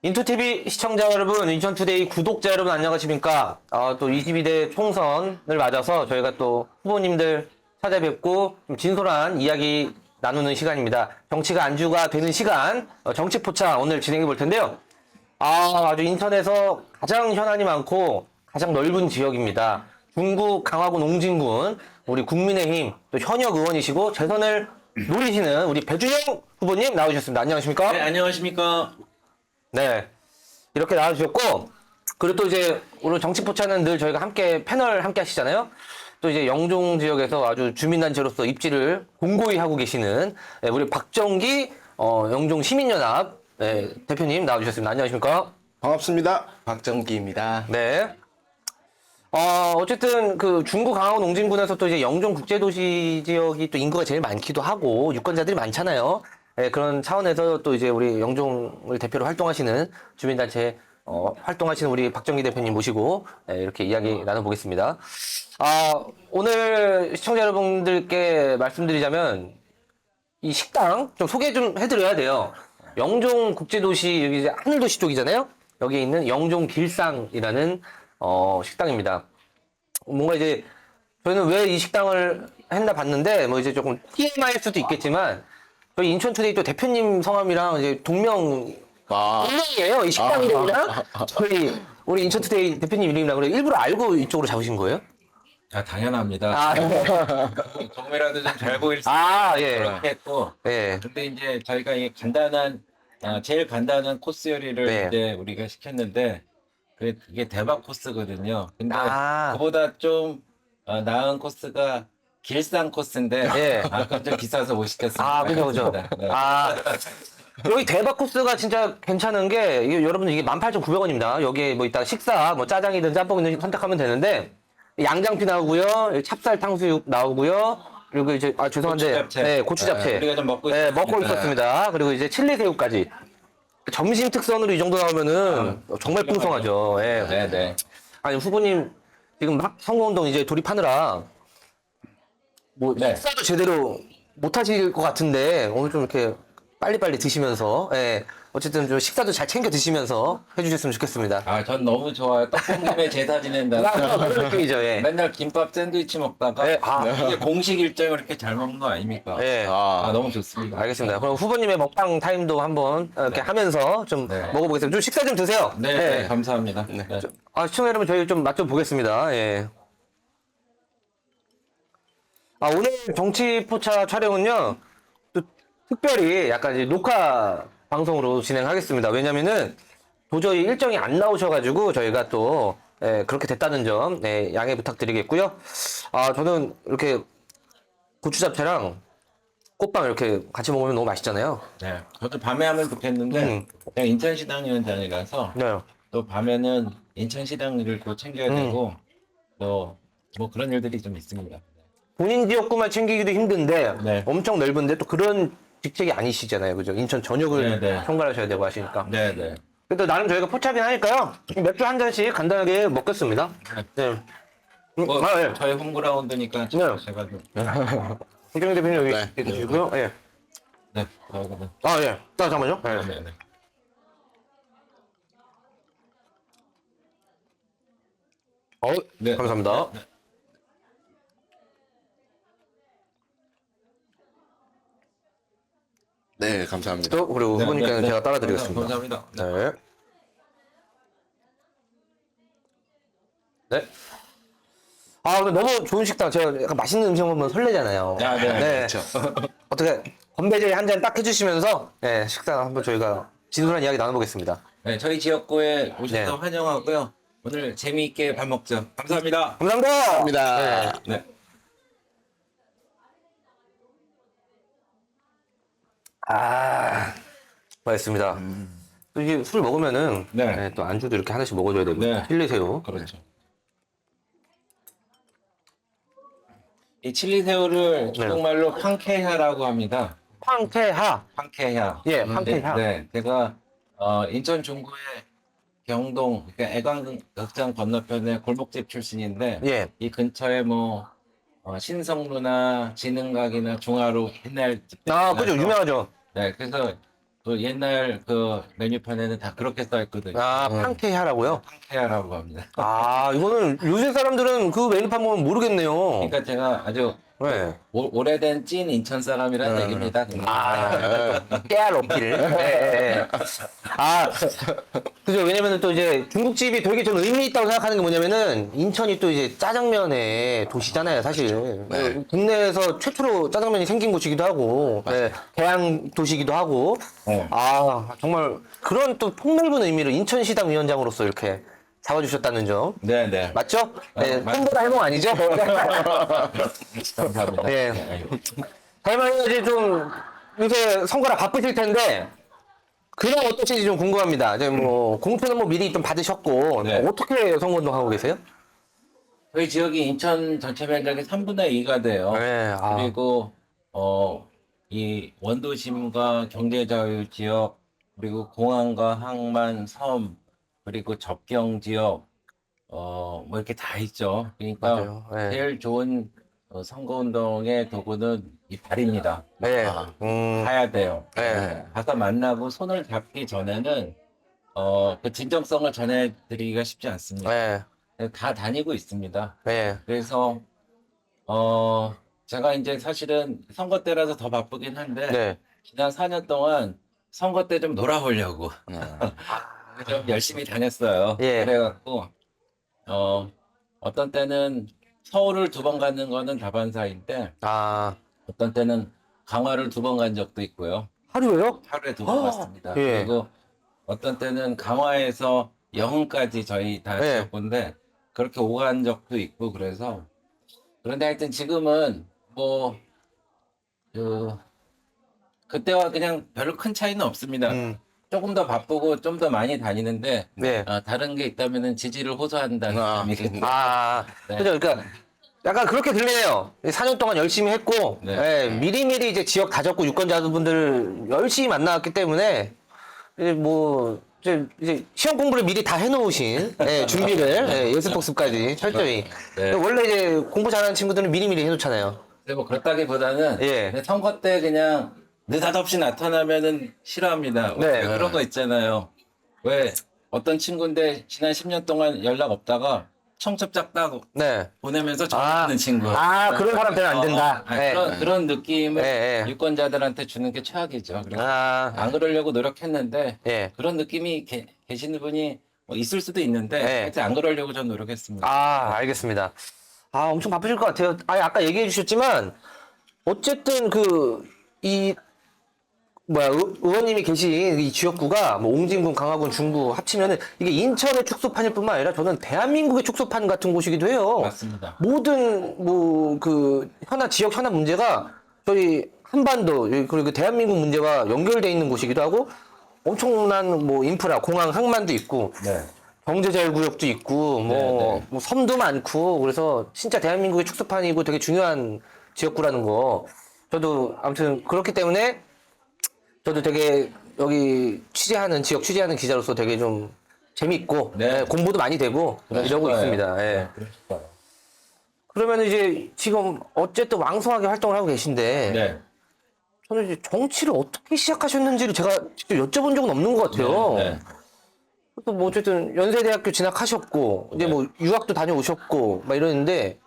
인투TV 시청자 여러분, 인천투데이 구독자 여러분 안녕하십니까? 또 22대 총선을 맞아서 저희가 또 후보님들 찾아뵙고 좀 진솔한 이야기 나누는 시간입니다. 정치가 안주가 되는 시간, 정치포차 오늘 진행해 볼 텐데요. 아주 인천에서 가장 현안이 많고 가장 넓은 지역입니다. 중구 강화군 옹진군, 우리 국민의힘 또 현역 의원이시고 재선을 노리시는 우리 배준영 후보님 나오셨습니다. 안녕하십니까? 네, 안녕하십니까. 네. 이렇게 나와주셨고, 그리고 또 이제, 오늘 정치포차는 늘 저희가 함께, 패널 함께 하시잖아요? 또 이제 영종 지역에서 아주 주민단체로서 입지를 공고히 하고 계시는, 우리 박정기, 영종 시민연합, 대표님 나와주셨습니다. 안녕하십니까? 반갑습니다. 박정기입니다. 네. 어쨌든 그 중구 강화군 옹진군에서 또 이제 영종 국제도시 지역이 또 인구가 제일 많기도 하고, 유권자들이 많잖아요. 그런 차원에서 또 이제 우리 영종을 대표로 활동하시는 주민단체 활동하시는 우리 박정기 대표님 모시고 이렇게 이야기 나눠보겠습니다. 오늘 시청자 여러분들께 말씀드리자면 이 식당 좀 소개 좀 해드려야 돼요. 영종 국제도시 여기 이제 하늘도시 쪽이잖아요. 여기에 있는 영종 길상이라는 식당입니다. 뭔가 이제 저희는 왜 이 식당을 했나 봤는데 뭐 이제 조금 TMI일 수도 있겠지만. 저희 인천투데이 또 대표님 성함이랑 이제 동명이에요. 이 식당 이름이랑 저희 우리 인천투데이 대표님 이름이랑 그래 일부러 알고 이쪽으로 잡으신 거예요? 당연합니다. 조금이라도 좀 잘 보일 수 예. 그렇게 했고. 예. 근데 이제 저희가 이 간단한, 제일 간단한 코스 요리를 네. 이제 우리가 시켰는데, 이게 대박 코스거든요. 근데 아. 그보다 좀 나은 코스가 길상 코스인데, 예. 그건 좀 비싸서 못 시켰습니다. 그죠. 네. 여기 대박 코스가 진짜 괜찮은 게, 여러분들 이게 18,900원입니다. 여기에 뭐 이따 식사, 뭐 짜장이든 짬뽕이든 선택하면 되는데, 양장피 나오고요, 찹쌀 탕수육 나오고요, 그리고 이제, 죄송한데, 고추잡채. 네, 고추잡채. 우리가 좀 먹고 먹고 있었습니다. 그리고 이제 칠리새우까지. 점심 특선으로 이 정도 나오면은 정말 풍성하죠. 예. 네네. 아니, 후보님, 지금 막 선거운동 이제 돌입하느라, 뭐 네. 식사도 제대로 못 하실 것 같은데 오늘 좀 이렇게 빨리빨리 드시면서 어쨌든 좀 식사도 잘 챙겨 드시면서 해주셨으면 좋겠습니다. 전 너무 좋아요. 떡볶이에 제사 지낸다. 그런 느낌이죠. 예. 맨날 김밥 샌드위치 먹다가 네, 이게 공식 일정을 이렇게 잘 먹는 거 아닙니까? 예. 너무 좋습니다. 알겠습니다. 그럼 후보님의 먹방 타임도 한번 이렇게 하면서 좀 네. 먹어보겠습니다. 좀 식사 좀 드세요. 네, 감사합니다. 네. 시청자 여러분 저희 좀 맛 좀 보겠습니다. 예. 오늘 정치포차 촬영은요, 또 특별히 약간 이제 녹화 방송으로 진행하겠습니다. 왜냐면은 도저히 일정이 안 나오셔가지고 저희가 또, 그렇게 됐다는 점, 양해 부탁드리겠고요. 저는 이렇게 고추잡채랑 꽃빵 이렇게 같이 먹으면 너무 맛있잖아요. 네, 저도 밤에 하면 좋겠는데 제가 인천시당위원장이라서 네. 또 밤에는 인천시당을 또 챙겨야 되고 또 뭐 그런 일들이 좀 있습니다. 본인 지역구만 챙기기도 힘든데, 네. 엄청 넓은데 또 그런 직책이 아니시잖아요. 그죠? 인천 전역을 네. 총괄하셔야 되고 하시니까. 네네. 그래도 나름 저희가 포차긴 하니까요. 맥주 한 잔씩 간단하게 먹겠습니다. 네. 예. 저희 홈그라운드니까 네. 제가 좀 김정 대표님 여기 네. 드시고요. 예. 네, 저거는. 예. 잠깐만요. 예. 네네. 네. 감사합니다. 네, 감사합니다. 또 그리고 후보님께는 제가 따라드리겠습니다. 감사합니다. 네. 네. 근데 너무 좋은 식당. 제가 약간 맛있는 음식 먹으면 설레잖아요. 네. 그렇죠. 어떻게 건배제 한 잔 딱 해주시면서 식사 한번 저희가 진솔한 이야기 나눠보겠습니다. 네, 저희 지역구에 오셔서 네. 환영하고요. 오늘 재미있게 밥 먹죠. 감사합니다. 감사합니다. 감사합니다. 네. 맛있습니다. 또 이게 술 먹으면은 네. 또 안주도 이렇게 하나씩 먹어줘야 되고 네. 칠리새우. 그렇죠. 이 칠리새우를 중국말로 팡케하라고 합니다. 황태하. 팡케하. 예, 팡케하. 네, 제가 인천 중구의 경동, 그러니까 애광극장 건너편의 골목집 출신인데 예. 이 근처에 뭐 신성루나 진흥각이나 중화로 옛날 집들 그죠. 유명하죠. 네, 그래서 그 옛날 그 메뉴판에는 다 그렇게 써 있거든요. 아, 팡케하라고요? 케아라고 합니다. 아, 이거는 요새 사람들은 그 메뉴판 보면 모르겠네요. 그러니까 제가 아주 네. 오래된 찐 인천 사람이라는 얘기입니다. 깨알 어필을. 예, 예, 예. 아, 그죠. 왜냐면은 또 이제 중국집이 되게 좀 의미 있다고 생각하는 게 뭐냐면은 인천이 또 이제 짜장면의 도시잖아요, 사실. 네. 국내에서 최초로 짜장면이 생긴 곳이기도 하고, 네, 개항 도시기도 하고. 아, 정말 그런 또 폭넓은 의미를 인천시당 위원장으로서 이렇게 잡아주셨다는 점. 네네. 맞죠? 네, 맞- 홍보다 해몽 아니죠? 감사합니다. 예. 네, 아이고. 그러면 이제 좀 요새 선거라 바쁘실 텐데 그냥 어떠신지 좀 궁금합니다. 이제 뭐 공표는 뭐 미리 좀 받으셨고 네. 어떻게 선거운동 하고 계세요? 저희 지역이 인천 전체 면적의 3분의 2가 돼요. 네, 아. 그리고 이 원도심과 경제자유 지역, 그리고 공항과 항만, 섬, 그리고 접경 지역, 뭐 이렇게 다 있죠. 그러니까 맞아요. 네. 제일 좋은 선거운동의 도구는 이 발입니다. 네. 아. 가야 돼요. 네. 가서 만나고 손을 잡기 전에는 그 진정성을 전해드리기가 쉽지 않습니다. 네. 다 다니고 있습니다. 네. 그래서 제가 이제 사실은 선거 때라서 더 바쁘긴 한데 네. 지난 4년 동안 선거 때 좀 놀아보려고 좀 열심히 다녔어요. 예. 그래갖고 어떤 때는 서울을 2번 가는 거는 다반사인데 아, 어떤 때는 강화를 2번 간 적도 있고요. 하루에요? 하루에 2번 갔습니다. 예. 그리고 어떤 때는 강화에서 영흥까지 저희 다 예. 지역군데 그렇게 오간 적도 있고 그래서 그런데 하여튼 지금은 뭐 그때와 그냥 별로 큰 차이는 없습니다. 조금 더 바쁘고 좀 더 많이 다니는데 네. 다른 게 있다면은 지지를 호소한다는 점이겠죠. 아, 네. 그죠. 그러니까 약간 그렇게 들리네요. 4년 동안 열심히 했고, 네. 예, 미리미리 이제 지역 다졌고 유권자분들 열심히 만나왔기 때문에 이제 뭐 이제 시험 공부를 미리 다 해놓으신 예, 준비를 예습 복습까지 철저히. 네. 원래 이제 공부 잘하는 친구들은 미리미리 해놓잖아요. 근데 뭐 그렇다기보다는 예. 그냥 선거 때 그냥 느닷없이 나타나면은 싫어합니다. 네. 왜 그런 거 있잖아요. 왜 어떤 친구인데 지난 10년 동안 연락 없다가 청첩장 딱 네. 보내면서 전화하는 친구. 그런 사람들은 안 된다. 예. 그런 느낌을 예, 예. 유권자들한테 주는 게 최악이죠. 그래서 아, 안 그러려고 노력했는데 예. 그런 느낌이 계시는 분이 뭐 있을 수도 있는데 예. 하여튼 안 그러려고 전 노력했습니다. 아, 알겠습니다. 아, 엄청 바쁘실 것 같아요. 아까 얘기해 주셨지만, 어쨌든 의원님이 계신 이 지역구가 뭐 옹진군, 강화군, 중구 합치면은 이게 인천의 축소판일 뿐만 아니라 저는 대한민국의 축소판 같은 곳이기도 해요. 맞습니다. 모든 지역 현안 문제가 저희 한반도 그리고 대한민국 문제와 연결돼 있는 곳이기도 하고 엄청난 뭐 인프라, 공항, 항만도 있고 네. 경제자유구역도 있고 네. 뭐 섬도 많고 그래서 진짜 대한민국의 축소판이고 되게 중요한 지역구라는 거 저도 아무튼 그렇기 때문에 저도 되게 여기 지역 취재하는 기자로서 되게 좀 재밌고 네. 공부도 많이 되고 이러고 거예요. 있습니다. 예. 네, 그러실 거예요. 그러면 이제 지금 어쨌든 왕성하게 활동을 하고 계신데 네. 저는 이제 정치를 어떻게 시작하셨는지를 제가 직접 여쭤본 적은 없는 것 같아요. 네. 또 뭐 어쨌든 연세대학교 진학하셨고 이제 뭐 유학도 다녀오셨고 막 이러는데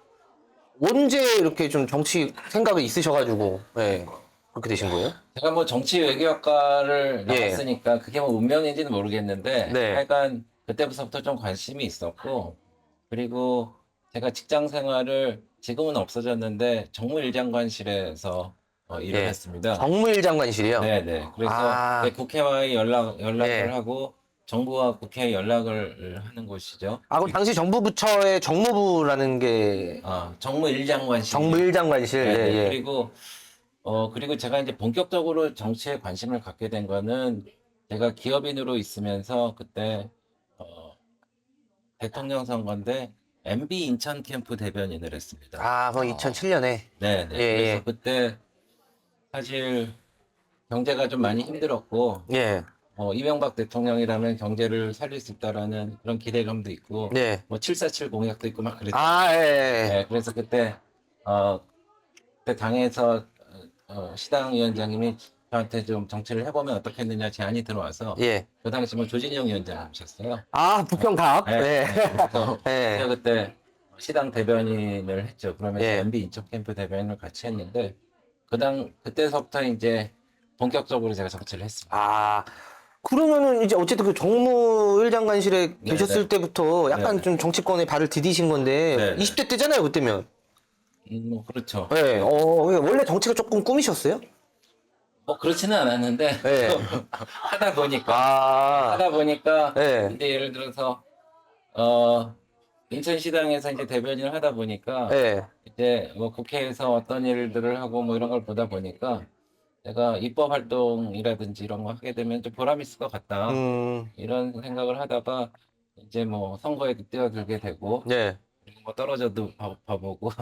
언제 이렇게 좀 정치 생각이 있으셔가지고 그렇게 되신 거예요? 제가 뭐 정치 외교학과를 예. 나왔으니까 그게 뭐 운명인지는 모르겠는데 네. 하여간 그때부터 좀 관심이 있었고 그리고 제가 직장 생활을 지금은 없어졌는데 정무일장관실에서 일을 예. 했습니다. 정무일 장관실이요? 네네. 그래서 아. 네, 국회와의 연락을 네. 하고 정부와 국회에 연락을 하는 곳이죠. 그럼 당시 정부 부처의 정무부라는 게 정무일장관실. 정무일 장관실. 네, 예. 그리고 제가 이제 본격적으로 정치에 관심을 갖게 된 거는 제가 기업인으로 있으면서 그때 대통령 선거인데 MB 인천 캠프 대변인을 했습니다. 그럼 2007년에. 네, 네. 예, 그래서 예. 그때 사실 경제가 좀 많이 힘들었고 예. 이명박 대통령이라면 경제를 살릴 수 있다라는 그런 기대감도 있고 네. 뭐 747 공약도 있고 막 그랬죠. 예. 네, 그래서 그때 당에서 시당 위원장님이 저한테 좀 정치를 해보면 어떻겠느냐 제안이 들어와서 예. 그 당시 뭐 조진영 위원장이셨어요. 아, 부평갑. 네. 네. 그래서 네. 제가 그때 시당 대변인을 했죠. 그러면서 예. MB 인적 캠프 대변인을 같이 했는데 그때서부터 이제 본격적으로 제가 정치를 했습니다. 아, 그러면은 이제 어쨌든 그 정무 1장관실에 네, 계셨을 네. 때부터 약간 네, 좀 정치권에 발을 디디신 건데, 네, 네. 20대 때잖아요, 그때면. 뭐 그렇죠. 네. 원래 정치가 조금 꿈이셨어요? 뭐 그렇지는 않았는데 네. 하다 보니까 아, 하다 보니까 네. 이제 예를 들어서 인천시당에서 이제 대변인을 하다 보니까 네. 이제 뭐 국회에서 어떤 일들을 하고 뭐 이런 걸 보다 보니까 내가 입법 활동이라든지 이런 거 하게 되면 좀 보람 있을 것 같다. 이런 생각을 하다가 이제 뭐 선거에도 뛰어들게 되고 네. 그리고 뭐 떨어져도 봐보고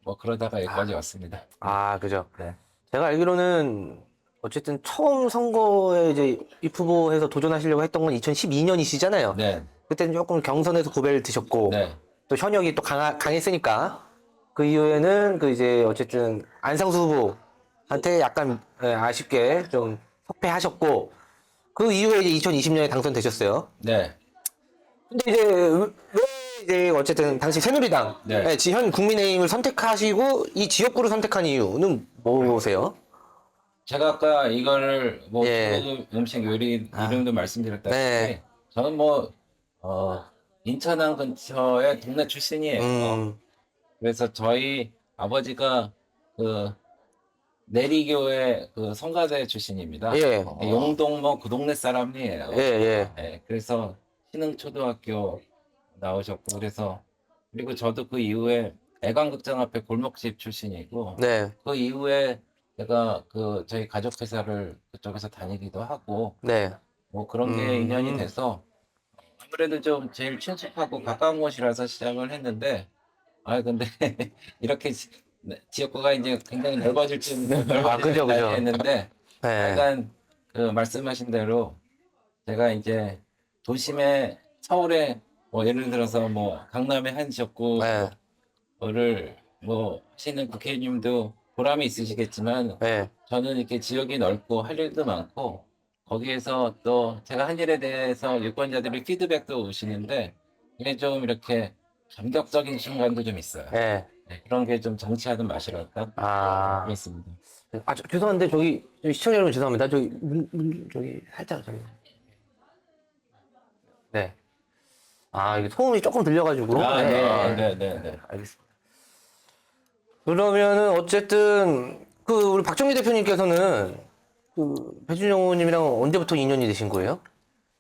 뭐 그러다가 여기까지 왔습니다. 아, 그죠. 네. 제가 알기로는 어쨌든 처음 선거에 이제 입후보해서 도전하시려고 했던 건 2012년이시잖아요. 네. 그때는 조금 경선에서 고배를 드셨고, 네. 또 현역이 또 강했으니까, 그 이후에는 그 이제 어쨌든 안상수 후보한테 약간 아쉽게 좀 석패하셨고, 그 이후에 이제 2020년에 당선되셨어요. 네. 근데 이제 왜 이제 어쨌든 당시 새누리당, 네. 현 국민의힘을 선택하시고 이 지역구를 선택한 이유는 뭐세요? 제가 아까 이거를 뭐 예. 그 음식 요리 이름도 말씀드렸다시피 네. 저는 뭐 인천항 근처의 동네 출신이에요. 음, 그래서 저희 아버지가 그 내리교의 그 성가대 출신입니다. 예. 용동 뭐 그 동네 사람이에요. 예, 예. 그래서 신흥초등학교 나오셨고 그리고 저도 그 이후에 애관극장 앞에 골목집 출신이고 네, 그 이후에 제가 그 저희 가족 회사를 그쪽에서 다니기도 하고 네. 뭐 그런 게 인연이 돼서 아무래도 좀 제일 친숙하고 가까운 곳이라서 시작을 했는데 근데 이렇게 지역구가 이제 굉장히 넓어질 줄 그죠, 그죠. 했는데 네. 약간 그 말씀하신 대로 제가 이제 도심에 서울에 뭐 예를 들어서 뭐 강남의 한 지역구를 네. 뭐 하시는 국회의원님도 보람이 있으시겠지만 네. 저는 이렇게 지역이 넓고 할 일도 많고 거기에서 또 제가 한 일에 대해서 유권자들이 피드백도 오시는데 이게 좀 이렇게 감격적인 순간도 좀 있어요. 네. 그런 게 좀 정치하는 맛이랄까? 아, 그렇습니다. 죄송한데, 저기 시청자 여러분 죄송합니다. 저기, 살짝, 저기. 네. 이게 소음이 조금 들려가지고. 네. 알겠습니다. 그러면은, 어쨌든, 우리 박정희 대표님께서는, 배준영 의원님이랑 언제부터 인연이 되신 거예요?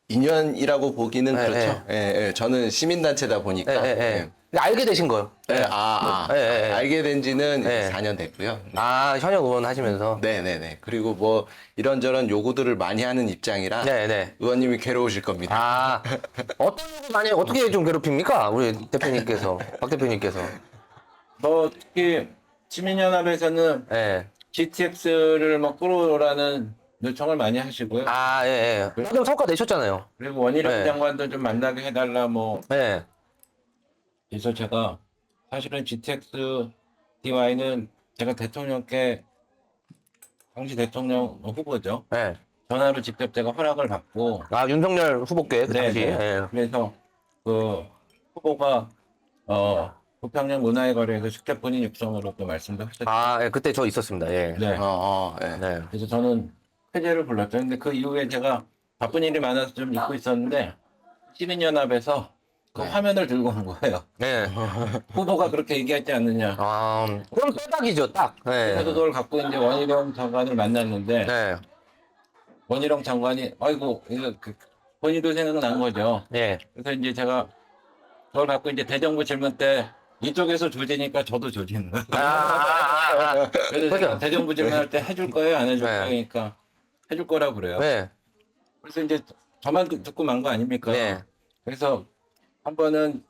인연이라고 보기는 네, 그렇죠. 예, 저는 시민단체다 보니까. 예. 알게 되신 거예요? 알게 된 지는 네. 4년 됐고요. 현역 의원 하시면서. 네네네. 그리고 뭐 이런저런 요구들을 많이 하는 입장이라 네네. 의원님이 괴로우실 겁니다. 어떤 거 많이, 어떻게 좀 괴롭힙니까? 우리 대표님께서, 박 대표님께서. 뭐 특히 시민연합에서는 네. GTX를 뭐 끌어오라는 요청을 많이 하시고요. 예. 좀 성과 내셨잖아요. 그리고 원희룡 네. 장관도 좀 만나게 해달라 뭐. 네. 그래서 제가 사실은 GTX DY는 제가 대통령께 당시 대통령 후보죠. 네. 전화로 직접 제가 허락을 받고. 윤석열 후보께, 그 당시. 예. 그래서 그 후보가 부평역 문화의 거리에서 직접 본인 육성으로 또 말씀도 하셨죠. 예, 그때 저 있었습니다. 예. 네. 예. 네. 그래서 저는 쾌재를 불렀죠. 근데 그 이후에 제가 바쁜 일이 많아서 좀 잊고 있었는데 시민연합에서 그 화면을 들고 온 거예요. 네. 후보가 그렇게 얘기하지 않느냐. 그럼 빼박이죠, 딱. 그래서 네. 그걸 갖고 이제 원희룡 장관을 만났는데 네. 원희룡 장관이 아이고 이거 본인도 생각난 거죠. 예. 그래서 이제 제가 그걸 갖고 이제 대정부 질문 때 이쪽에서 조지니까 저도 조지는 거예요. 그래서 제가 대정부 질문할 때 해줄 거예요, 안 해줄 네. 거니까 해줄 거라고 그래요. 네. 그래서 이제 저만 듣고 만 거 아닙니까? 네. 그래서 한 번은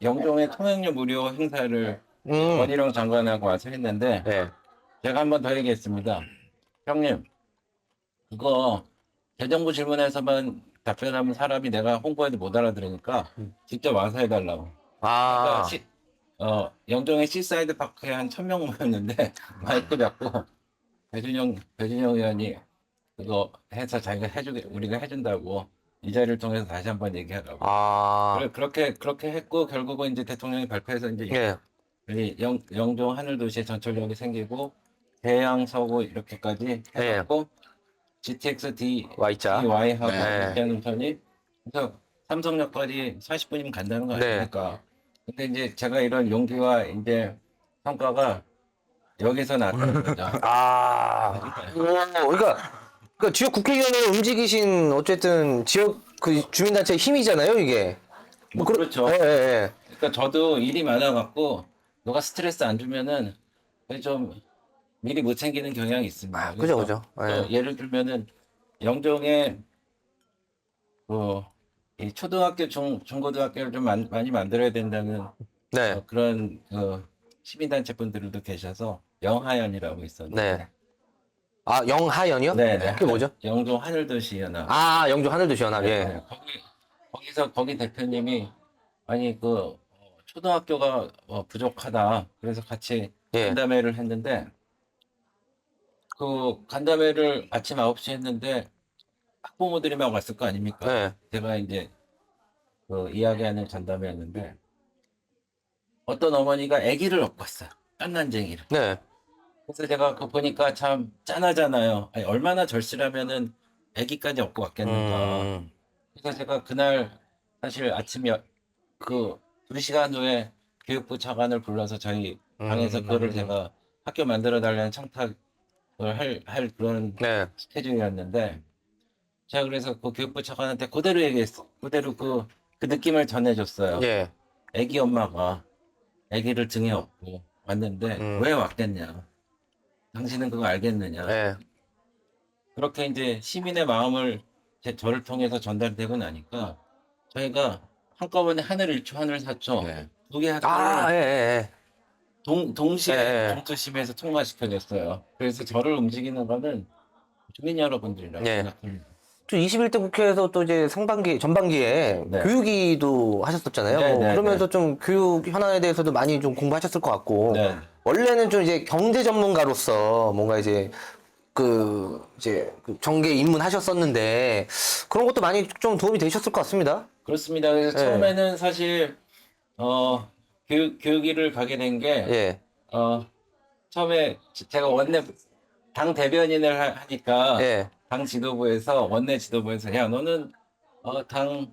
영종의 통행료 무료 행사를 원희룡 장관하고 와서 했는데 네. 제가 한 번 더 얘기했습니다. 형님, 그거 대정부 질문에서만 답변하면 사람이 내가 홍보해도 못 알아들으니까 직접 와서 해달라고. 그러니까 영종의 시사이드 파크에 한 1,000명 모였는데 마이크 잡고 배준영 의원이 그거 해서 자기가 우리가 해준다고 이 자리를 통해서 다시 한번 얘기하라고. 아, 그렇게 했고 결국은 이제 대통령이 발표해서 이제 예, 이 영종 하늘도시의 전철역이 생기고 대양 서구 이렇게까지 예. 해갖고 GTX Y자. DY하고 네. 이렇게 하는 편이 그래서 삼성역까지 40분이면 간다는 거 네. 아닙니까? 근데 이제 제가 이런 용기와 이제 성과가 여기서 나타난 거죠. 그러니까 지역 국회의원을 움직이신 어쨌든 지역 그 주민단체 힘이잖아요, 이게. 뭐 그렇죠. 예, 예, 그러니까 저도 일이 많아갖고 누가 스트레스 안 주면은 좀 미리 못 챙기는 경향이 있습니다. 아, 그죠, 그래서 그죠. 예. 또 예를 들면은 영종에 이 초등학교, 중고등학교를 좀 많이 만들어야 된다는 네. 그런 시민단체 분들도 계셔서 영하연이라고 있었는데 네. 아, 영하연이요? 네. 그게 뭐죠? 영종 하늘도시 연합. 아, 영종 하늘도시 연합, 예. 네, 거기 대표님이 아니 초등학교가 부족하다. 그래서 같이 예. 간담회를 했는데 그 간담회를 아침 9시에 했는데 학부모들이 막 왔을 거 아닙니까? 네. 제가 이제 이야기하는 간담회였는데 어떤 어머니가 아기를 얻고 왔어요. 깐난쟁이를. 네. 그래서 제가 그거 보니까 참 짠하잖아요. 아니, 얼마나 절실하면은 아기까지 얻고 왔겠는가. 음, 그래서 제가 그날 사실 아침에 2시간 후에 교육부 차관을 불러서 저희 방에서 그거를 제가 학교 만들어 달라는 청탁을 할 그런 네. 스케줄이었는데 제가 그래서 그 교육부 차관한테 그대로 얘기했어. 그대로 그 느낌을 전해줬어요. 예. 아기 엄마가 아기를 등에 업고 왔는데 왜 왔겠냐. 당신은 그거 알겠느냐. 예. 그렇게 이제 시민의 마음을 저를 통해서 전달되고 나니까 저희가 한꺼번에 하늘 1초, 하늘 4초 네. 두 개 아, 학교를 예, 예, 동시에 예. 동투심에서 통과시켜줬어요. 그래서 저를 움직이는 거는 주민 여러분들이라고 예. 생각합니다. 또 21대 국회에서 또 이제 전반기에 네. 교육위도 하셨었잖아요. 네, 네, 그러면서 좀 교육 현안에 대해서도 많이 좀 공부하셨을 것 같고. 네. 원래는 좀 이제 경제 전문가로서 뭔가 이제 그 정계에 입문하셨었는데 그런 것도 많이 좀 도움이 되셨을 것 같습니다. 그렇습니다. 그래서 예. 처음에는 사실 교육위를 가게 된 게 예. 처음에 제가 원내 당 대변인을 하니까 예. 당 지도부에서 원내 지도부에서 야 너는 당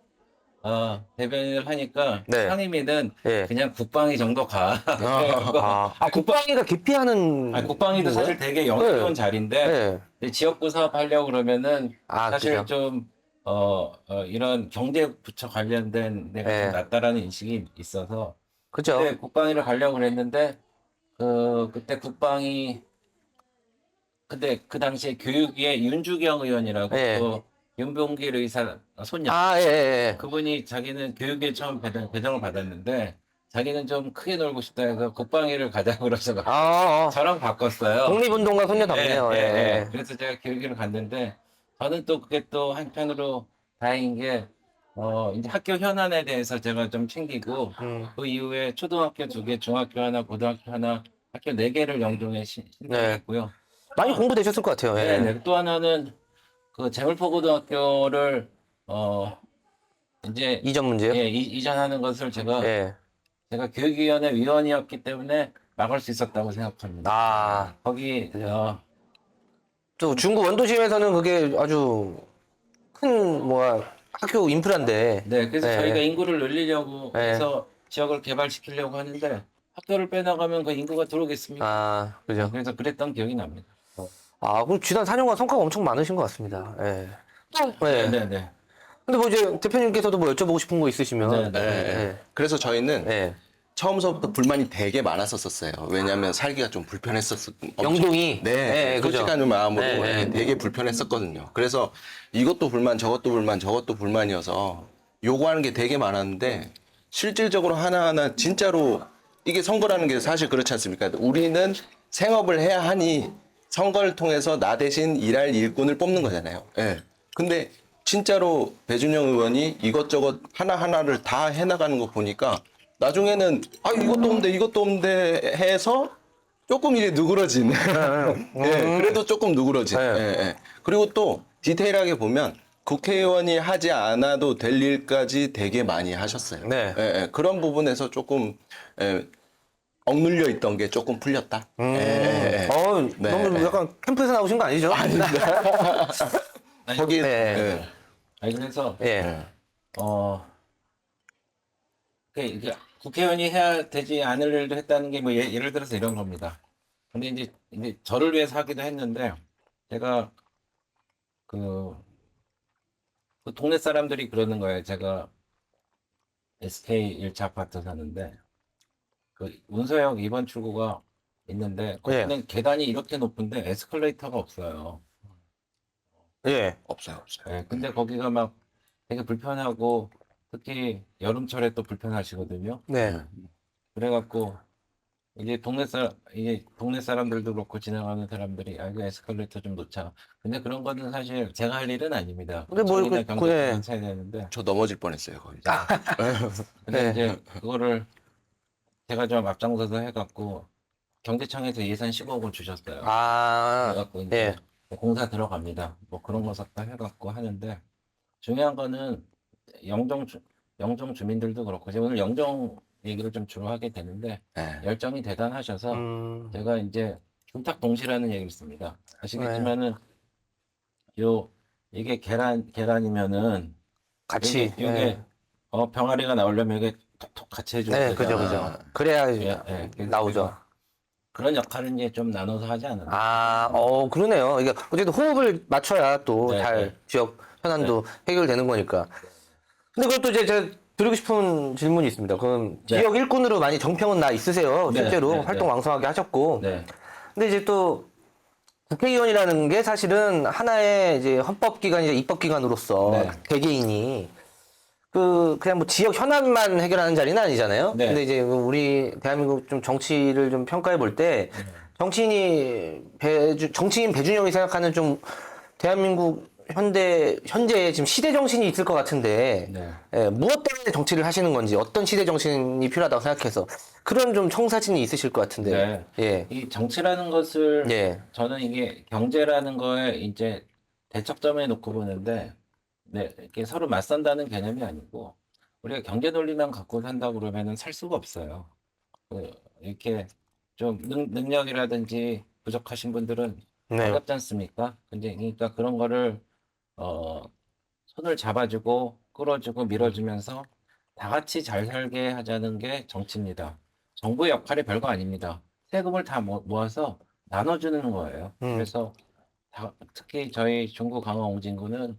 대변인을 하니까 네. 상임위는 예. 그냥 국방위 정도 가. 그래갖고 국방위가 기피하는. 국방위도 사실 되게 영예로운 네. 자리인데 네. 근데 지역구 사업 하려고 그러면은 사실 그죠. 좀 이런 경제부처 관련된 데가 네. 좀 낫다라는 인식이 있어서 그죠. 그때 국방위를 가려고 그랬는데 그때 국방위 근데 그 당시에 교육위에 윤주경 의원이라고 예. 윤봉길 의사 손녀 예, 예. 그분이 자기는 교육위에 처음 배정을 받았는데 자기는 좀 크게 놀고 싶다 해서 국방위를 가자고 그러셔서 저랑 바꿨어요. 독립운동가 손녀답네요. 예. 그래서 제가 교육위를 갔는데 저는 또 그게 또 한편으로 다행인 게 이제 학교 현안에 대해서 제가 좀 챙기고 그 이후에 초등학교 2개, 중학교 하나, 고등학교 하나, 학교 4개를 영종에 신청했고요. 많이 공부되셨을 것 같아요. 예. 네. 또 하나는 그 재물포 고등학교를 이제 이전 문제요? 예, 이전하는 것을 제가 예. 교육위원회 위원이었기 때문에 막을 수 있었다고 생각합니다. 거기 또 중구 원도심에서는 그게 아주 큰 학교 인프라인데. 네, 그래서 예. 저희가 인구를 늘리려고 예. 해서 지역을 개발시키려고 하는데 학교를 빼나가면 그 인구가 들어오겠습니까? 그죠. 그래서 그랬던 기억이 납니다. 그럼 지난 4년간 성과가 엄청 많으신 것 같습니다. 예. 네. 네. 근데 이제 대표님께서도 여쭤보고 싶은 거 있으시면. 네. 그래서 저희는 예. 처음서부터 불만이 되게 많았었어요. 왜냐하면 살기가 좀 불편했었어요. 영종이. 네, 그죠. 솔직한 마음으로 네. 되게 불편했었거든요. 그래서 이것도 불만, 저것도 불만, 저것도 불만이어서 요구하는 게 되게 많았는데 실질적으로 하나하나 진짜로 이게 선거라는 게 사실 그렇지 않습니까? 우리는 생업을 해야 하니 선거를 통해서 나 대신 일할 일꾼을 뽑는 거잖아요. 예. 근데 진짜로 배준영 의원이 이것저것 하나하나를 다 해나가는 거 보니까 나중에는 이것도 없는데 이것도 없는데 해서 조금 이게 누그러진. 예, 그래도 조금 누그러진. 네. 예, 예. 그리고 또 디테일하게 보면 국회의원이 하지 않아도 될 일까지 되게 많이 하셨어요. 네. 예, 예. 그런 부분에서 조금 억눌려 있던 게 조금 풀렸다. 예, 예, 예. 네, 너무 네. 약간 캠프에서 나오신 거 아니죠? 거기 네. 예. 아니 그래서 예. 이게 국회의원이 해야 되지 않을 일도 했다는 게 뭐 예를 들어서 이런 겁니다. 근데 이제 저를 위해서 하기도 했는데 제가 그, 그 동네 사람들이 그러는 거예요. 제가 SK 1차 아파트 사는데 그 운서역 2번 출구가 있는데 거기는 계단이 이렇게 높은데 에스컬레이터가 없어요. 예. 없어요. 네, 근데 거기가 막 되게 불편하고 특히 여름철에 또 불편하시거든요. 네. 그래갖고 이게 동네 사람들도 그렇고 지나가는 사람들이 아 이거 에스컬레이터 좀 놓자. 근데 그런 거는 사실 제가 할 일은 아닙니다. 근데 뭐 정이나 이렇게 경찰관 차야 되는데. 저 넘어질 뻔했어요, 거기. 근데 네. 이제 그거를 제가 좀 앞장서서 해갖고 경제청에서 예산 15억을 주셨어요. 아, 그래갖고 이제 예. 공사 들어갑니다. 뭐 그런 거 싹 다 해갖고 하는데 중요한 거는 영종 주민들도 그렇고 제가 오늘 영종 얘기를 좀 주로 하게 되는데 예. 열정이 대단하셔서 음, 제가 이제 둔탁동시라는 얘기를 씁니다. 아시겠지만은 이게 계란이면은 같이. 이게 병아리가 나오려면 이게 톡톡 같이 해줘야 네, 그죠, 되잖아. 그죠. 그래야 그래서 나오죠. 그런 역할은 이제 좀 나눠서 하지 않았나. 아, 그러네요. 이게 어쨌든 호흡을 맞춰야 또 네, 잘 네. 지역 현안도 해결되는 거니까. 근데 그것도 이제 제가 드리고 싶은 질문이 있습니다. 그럼 네. 지역 일꾼으로 많이 정평은 나 있으세요. 네, 실제로 네, 활동 네. 왕성하게 하셨고. 네. 근데 이제 또 국회의원이라는 게 사실은 하나의 이제 헌법기관이자 입법기관으로서 네. 개개인이 그냥 뭐 지역 현안만 해결하는 자리는 아니잖아요. 네. 근데 이제 우리 대한민국 좀 정치를 좀 평가해 볼 때 정치인 배준영이 생각하는 좀 대한민국 현재 지금 시대 정신이 있을 것 같은데 네. 예, 무엇 때문에 정치를 하시는 건지 어떤 시대 정신이 필요하다고 생각해서 그런 좀 청사진이 있으실 것 같은데. 네. 예. 이 정치라는 것을 예. 저는 이게 경제라는 거에 이제 대척점에 놓고 보는데 네, 이렇게 서로 맞선다는 개념이 아니고 우리가 경제 논리만 갖고 산다 그러면은 살 수가 없어요. 이렇게 좀 능력이라든지 부족하신 분들은 네. 어렵지 않습니까? 근데 그러니까 그런 거를 손을 잡아주고 끌어주고 밀어주면서 다 같이 잘 살게 하자는 게 정치입니다. 정부의 역할이 별거 아닙니다. 세금을 다 모아서 나눠주는 거예요. 그래서 특히 저희 중구 강화 옹진구는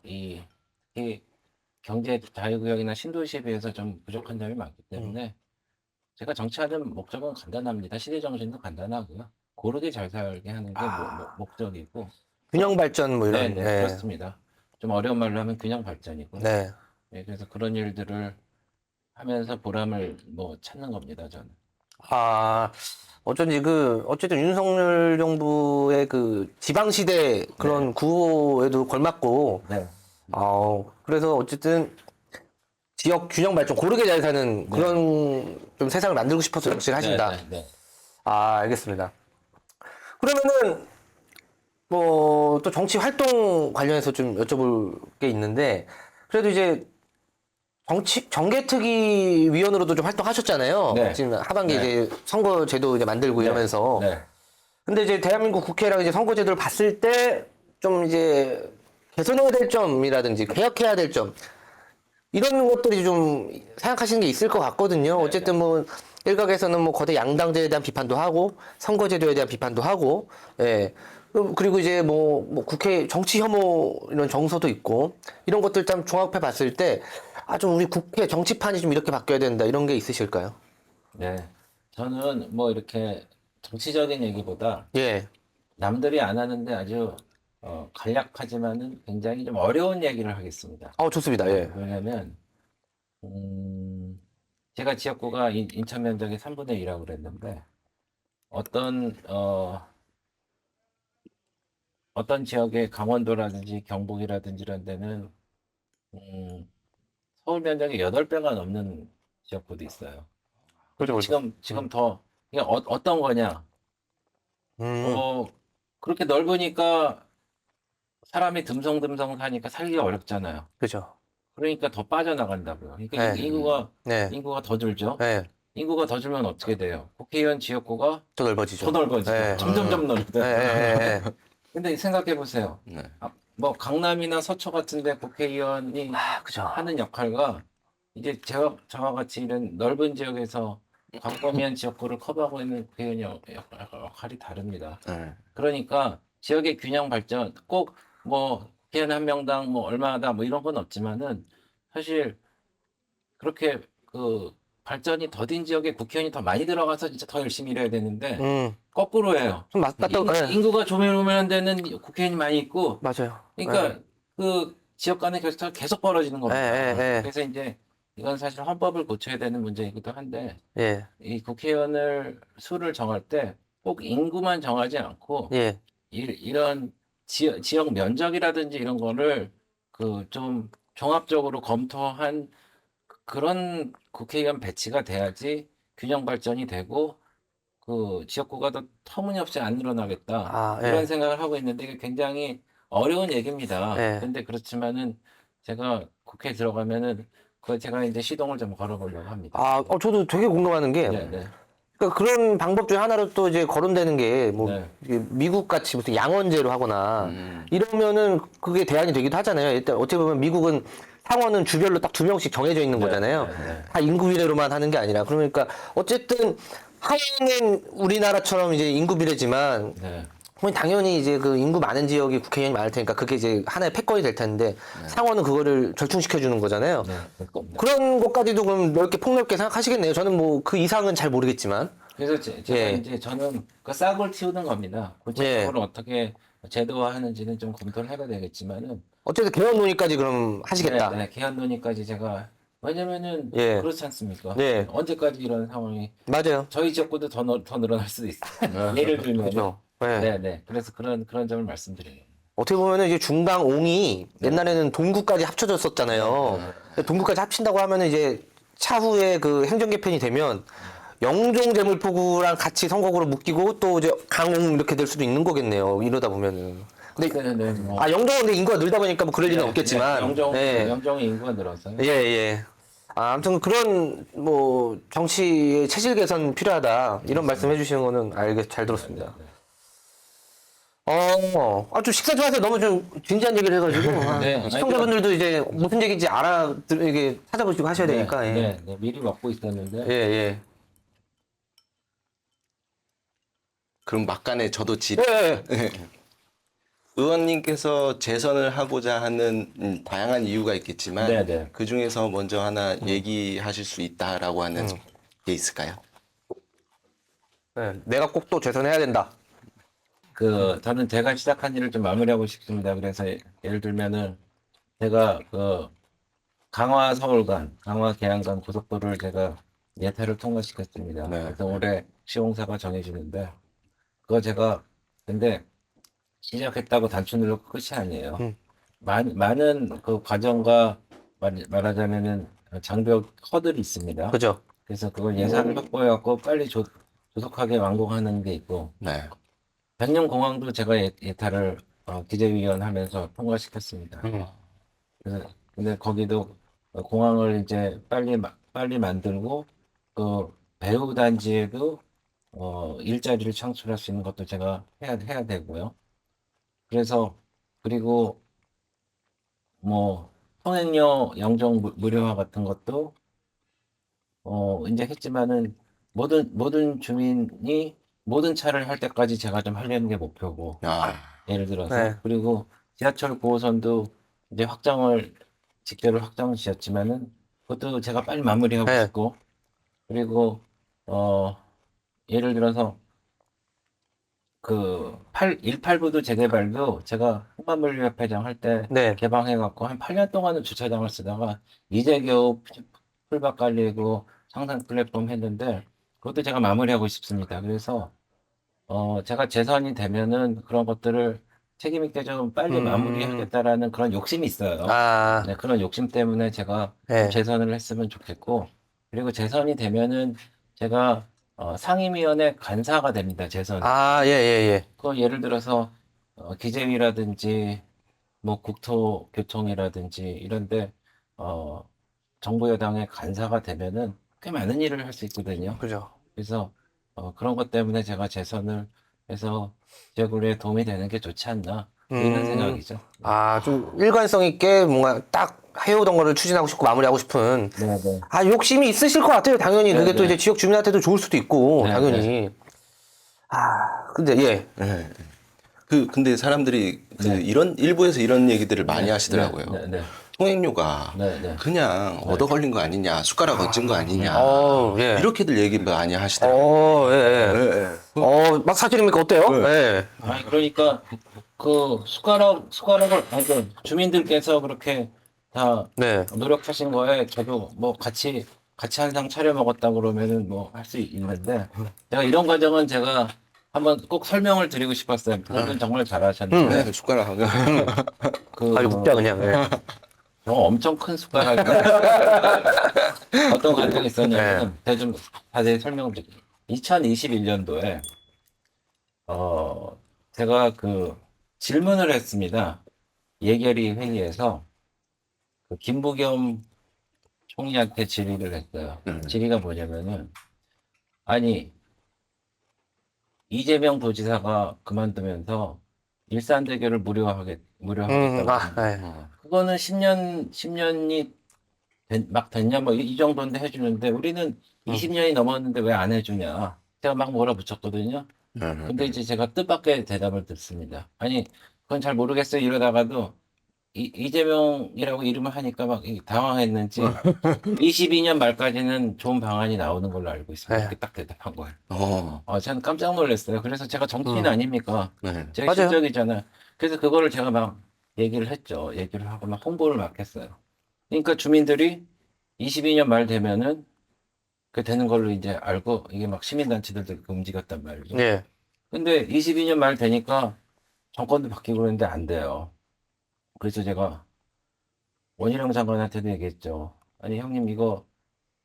이 경제 자유구역이나 신도시에 비해서 좀 부족한 점이 많기 때문에 제가 정치하는 목적은 간단합니다. 시대 정신도 간단하고요. 고르게 잘 살게 하는 게 목적이고. 균형 발전 뭐 네, 이런. 네, 그렇습니다. 좀 어려운 말로 하면 균형 발전이고. 네. 네, 그래서 그런 일들을 하면서 보람을 뭐 찾는 겁니다, 저는. 아, 어쩐지 어쨌든 윤석열 정부의 그 지방시대 그런 구호에도 걸맞고, 네. 그래서 어쨌든 지역 균형 발전 고르게 잘 사는 그런 좀 세상을 만들고 싶어서 정치를 하신다. 네, 네. 아, 알겠습니다. 그러면은, 뭐, 또 정치 활동 관련해서 좀 여쭤볼 게 있는데, 그래도 이제 정개특위 위원으로도 좀 활동하셨잖아요. 네. 지금 하반기에 네. 이제 선거제도 이제 만들고 이러면서. 네. 근데 이제 대한민국 국회랑 이제 선거제도를 봤을 때 좀 이제 개선해야 될 점이라든지 개혁해야 될 점, 이런 것들이 좀 생각하시는 게 있을 것 같거든요. 어쨌든 뭐 일각에서는 뭐 거대 양당제에 대한 비판도 하고 선거제도에 대한 비판도 하고, 예. 그리고 이제 뭐 국회 정치 혐오 이런 정서도 있고 이런 것들 좀 종합해 봤을 때 좀 우리 국회 정치판이 좀 이렇게 바뀌어야 된다 이런 게 있으실까요? 네. 저는 뭐 이렇게 정치적인 얘기보다 예. 남들이 안 하는데 아주 간략하지만은 굉장히 좀 어려운 얘기를 하겠습니다. 좋습니다. 예. 왜냐면 제가 지역구가 인천 면적의 3분의 1이라고 그랬는데 어떤 지역의 강원도라든지 경북이라든지 이런 데는 서울 면적의 8배가 넘는 지역구도 있어요. 그렇죠, 그렇죠. 지금 더 이게 어떤 거냐? 어, 그렇게 넓으니까 사람이 듬성듬성 사니까 살기가 어렵잖아요. 그죠. 그러니까 더 빠져나간다고요. 그러니까 네. 인구가 네. 더 줄죠. 네. 인구가 더 줄면 어떻게 돼요? 국회의원 지역구가 더 넓어지죠. 더 넓어지죠. 네. 점점점 네. 넓어져요. 네. 네. 근데 생각해 보세요. 네. 뭐 강남이나 서초 같은데 국회의원이 아, 그죠. 하는 역할과 이제 저와 같이 이런 넓은 지역에서 광범위한 지역구를 커버하고 있는 국회의원 역할이 다릅니다. 네. 그러니까 지역의 균형 발전 꼭 뭐 국회의원 한 명당 뭐 얼마다 뭐 이런 건 없지만은 사실 그렇게 그 발전이 더딘 지역에 국회의원이 더 많이 들어가서 진짜 더 열심히 일해야 되는데 거꾸로 해요. 좀 맞다. 네. 인구가 조밀조밀한 데는 국회의원이 많이 있고 맞아요. 그러니까 그 지역 간의 격차가 계속 벌어지는 겁니다. 네. 그래서 이제 이건 사실 헌법을 고쳐야 되는 문제이기도 한데 예. 이 국회의원을 수를 정할 때 꼭 인구만 정하지 않고 예. 이런 지역 면적이라든지 이런 거를 그 좀 종합적으로 검토한 그런 국회의원 배치가 돼야지 균형 발전이 되고 그 지역구가 더 터무니없이 안 늘어나겠다 아, 이런 예. 생각을 하고 있는데 이게 굉장히 어려운 얘기입니다. 예. 근데 그렇지만은 제가 국회에 들어가면은 그 제가 이제 시동을 좀 걸어보려고 합니다. 아, 저도 되게 공감하는 게, 네, 네. 그러니까 그런 방법 중에 하나로 또 이제 거론되는 게, 뭐, 네. 미국 같이 무슨 양원제로 하거나, 이러면은 그게 대안이 되기도 하잖아요. 일단 어떻게 보면 미국은 상원은 주별로 딱 2명씩 정해져 있는 거잖아요. 네. 다 인구 비례로만 하는 게 아니라. 그러니까 어쨌든 하원은 우리나라처럼 이제 인구 비례지만, 네. 당연히 이제 그 인구 많은 지역이 국회의원이 많을 테니까 그게 이제 하나의 패권이 될 텐데 상원은 그거를 절충시켜 주는 거잖아요. 네. 그럴 겁니다. 그런 것까지도 그럼 넓게 폭넓게 생각하시겠네요. 저는 뭐 그 이상은 잘 모르겠지만. 그래서 제가 예. 이제 저는 그 싹을 틔우는 겁니다. 구체적으로 어떻게 제도화하는지는 좀 검토를 해봐야 되겠지만은 어쨌든 개헌 논의까지 그럼 하시겠다. 네, 개헌 논의까지 제가 왜냐면은 예. 그렇지 않습니까? 네. 언제까지 이런 상황이 맞아요. 저희 지역구도 더 늘어날 수도 있어요. 예를 들면 그렇죠. 네. 네. 그래서 그런 점을 말씀드려요. 어떻게 보면은 이제 중강옹이 옛날에는 동구까지 합쳐졌었잖아요. 동구까지 합친다고 하면은 이제 차후에 그 행정 개편이 되면 영종 재물포구랑 같이 선거구로 묶이고 또 이제 강옹 이렇게 될 수도 있는 거겠네요. 이러다 보면은. 근데 네, 뭐. 영종은 근데 인구가 늘다 보니까 뭐 그럴 일은 없겠지만. 영종의 인구가 늘어서 예. 아무튼 그런 뭐 정치의 체질 개선 필요하다 이런 말씀 해주시는 거는 잘 들었습니다. 좀 식사 좀 하세요. 너무 좀 진지한 얘기를 해가지고 네. 시청자분들도 이제 무슨 얘기인지 이게 찾아보시고 하셔야 되니까. 예. 네, 미리 먹고 있었는데 예. 그럼 막간에 저도 예. 의원님께서 재선을 하고자 하는 다양한 이유가 있겠지만 네. 그 중에서 먼저 하나 얘기하실 수 있다라고 하는 게 있을까요? 예. 내가 꼭 또 재선해야 된다. 저는 제가 시작한 일을 좀 마무리하고 싶습니다. 그래서 예를 들면은 제가 강화 서울간, 강화 계양간 고속도로를 제가 예타를 통과시켰습니다. 네. 그래서 올해 시공사가 정해지는데 그거 제가 근데 시작했다고 단추 끝이 아니에요. 많은 그 과정과 말하자면은 장벽 허들이 있습니다. 그죠? 그래서 그걸 예산을 확보해갖고 빨리 조속하게 완공하는 게 있고 네. 백령공항도 제가 예타를 기재위원 하면서 통과시켰습니다. 그래서 근데 거기도 공항을 이제 빨리 만들고 그 배후 단지에도 일자리를 창출할 수 있는 것도 제가 해야 되고요. 그래서 그리고 뭐 통행료 영종 무료화 같은 것도 이제 했지만은 모든 주민이 모든 차를 할 때까지 제가 좀 하려는 게 목표고 예를 들어서 네. 그리고 지하철 9호선도 이제 직결을 확장을 지었지만은 그것도 제가 빨리 마무리하고 네. 싶고 그리고 예를 들어서 그 189도 재개발도 제가 흑마물리협회장 할 때 네. 개방해갖고 한 8년 동안은 주차장을 쓰다가 이제 겨우 풀밭 깔리고 상상 플랫폼 했는데 그것도 제가 마무리하고 싶습니다. 그래서 제가 재선이 되면은 그런 것들을 책임 있게 좀 빨리 마무리하겠다라는 그런 욕심이 있어요. 네, 그런 욕심 때문에 제가 네. 재선을 했으면 좋겠고 그리고 재선이 되면은 제가 상임위원회 간사가 됩니다. 재선. 아, 예, 예, 예. 그 예를 들어서 기재위라든지 뭐 국토교통이라든지 이런데 정부 여당의 간사가 되면은 꽤 많은 일을 할 수 있거든요. 그죠. 그래서 그런 것 때문에 제가 재선을 해서 지역구에 도움이 되는 게 좋지 않나 이런 생각이죠. 아, 좀 일관성 있게 뭔가 딱 해오던 거를 추진하고 싶고 마무리하고 싶은. 네, 네. 아, 욕심이 있으실 것 같아요. 당연히. 네, 그게 또 네. 이제 지역 주민한테도 좋을 수도 있고, 네, 당연히. 아, 근데 예. 네. 근데 사람들이 네. 이런 일부에서 이런 얘기들을 많이 하시더라고요. 네, 네. 통행료가 네, 네. 그냥 얻어 걸린 거 아니냐, 숟가락 얹은 거 아니냐, 예. 이렇게들 얘기 많이 하시더라고요. 예, 예. 예, 예. 막 사실입니까? 어때요? 예. 아니 그러니까 그 숟가락을 아니 그 주민들께서 그렇게 다 네. 노력하신 거에 저도 뭐 같이 한 상 차려 먹었다 그러면은 뭐 할 수 있는데 제가 이런 과정은 제가 한번 꼭 설명을 드리고 싶었어요. 그분 정말 잘하셨는데 네, 숟가락. 그 아주 굽자, 그냥. 예. 엄청 큰 숟가락 어떤 과정이 있었냐면 제가 좀 자세히 설명을 드릴게요. 2021년도에 제가 그 질문을 했습니다. 예결위 회의에서 그 김부겸 총리한테 질의를 했어요. 질의가 뭐냐면은 아니 이재명 도지사가 그만두면서 일산대교를 무료하겠다고 아, 하는데 예. 그거는 10년이 막 됐냐 뭐 이 정도인데 해주는데 우리는 20년이 넘었는데 왜 안 해주냐 제가 막 몰아붙였거든요. 근데 이제 제가 뜻밖의 대답을 듣습니다. 아니 그건 잘 모르겠어요 이러다가도 이재명이라고 이름을 하니까 막 당황했는지 22년 말까지는 좋은 방안이 나오는 걸로 알고 있습니다. 이렇게 딱 대답한 거예요. 저는 깜짝 놀랐어요. 그래서 제가 정치인 아닙니까? 네. 제가 맞아요. 실적이잖아요. 그래서 그거를 제가 막 얘기를 했죠. 얘기를 하고 막 홍보를 막 했어요. 그러니까 주민들이 22년 말 되면은 그 되는 걸로 이제 알고 이게 막 시민단체들도 이렇게 움직였단 말이죠. 예. 근데 22년 말 되니까 정권도 바뀌고 그러는데 안 돼요. 그래서 제가 원희룡 장관한테도 얘기했죠. 아니 형님 이거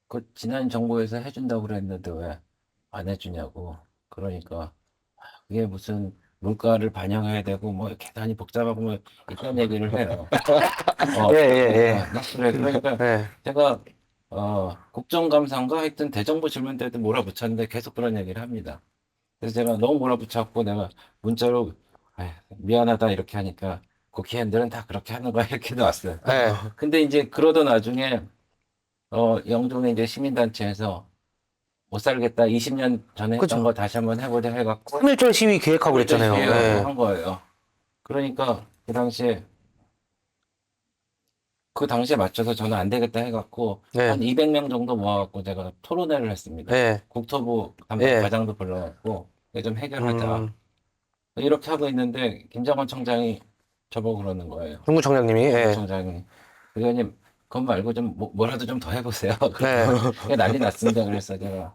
그 지난 정부에서 해준다고 그랬는데 왜 안 해주냐고. 그러니까 그게 무슨 물가를 반영해야 되고 뭐 계산이 복잡하고 뭐 이런 얘기를 해요. 예, 예, 그래 그러니까 예. 제가 국정감사인가 하여튼 대정부 질문 때도 몰아붙였는데 계속 그런 얘기를 합니다. 그래서 제가 너무 몰아붙였고 내가 문자로 아휴, 미안하다 이렇게 하니까 국회의원들은 다 그렇게 하는 거야 이렇게 나왔어요. 예. 근데 이제 그러던 나중에 영종의 이제 시민단체에서 못 살겠다 20년 전에 했던 그쵸. 거 다시 한번 해보자 해갖고 3.1절 시위 계획하고 그랬잖아요. 예. 한 거예요. 그러니까 그 당시에 맞춰서 저는 안 되겠다 해갖고 네. 한 200명 정도 모아갖고 제가 토론회를 했습니다. 예. 국토부 담당 예. 과장도 불러갖고 이거 좀 해결하자. 음. 이렇게 하고 있는데 김장관 청장이 저보고 그러는 거예요. 중구 청장님이, 예. 청장이 의원님 그건 말고 좀 뭐라도 좀 더 해보세요. 네. 그게 난리 났습니다. 그래서 제가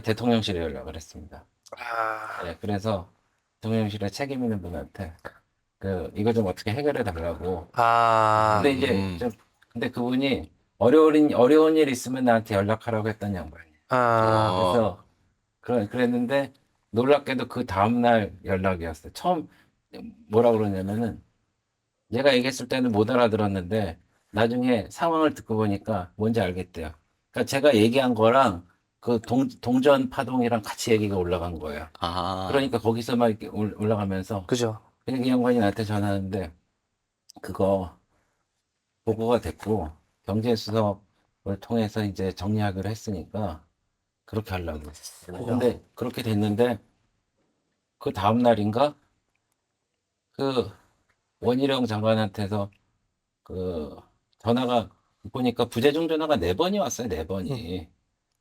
대통령실에 연락을 했습니다. 아, 네, 그래서 대통령실에 책임 있는 분한테 이거 좀 어떻게 해결해 달라고. 근데 이제 근데 그분이 어려운 일 있으면 나한테 연락하라고 했던 양반이에요. 아, 그래서 그랬는데 놀랍게도 그 다음날 연락이었어요. 처음 뭐라 그러냐면은 얘가 얘기했을 때는 못 알아들었는데 나중에 상황을 듣고 보니까 뭔지 알겠대요. 그러니까 제가 얘기한 거랑 그 동전 파동이랑 같이 얘기가 올라간 거예요. 그러니까 거기서 막 이렇게 올라가면서 그죠. 그냥 이 양반이 나한테 전화하는데 그거 보고가 됐고 경제수석을 통해서 이제 정리하기로 했으니까 그렇게 하려고. 근데 그렇게 됐는데 그 다음 날인가 그 원희룡 장관한테서 그 전화가 보니까 부재중 전화가 4번이 왔어요. 4번이.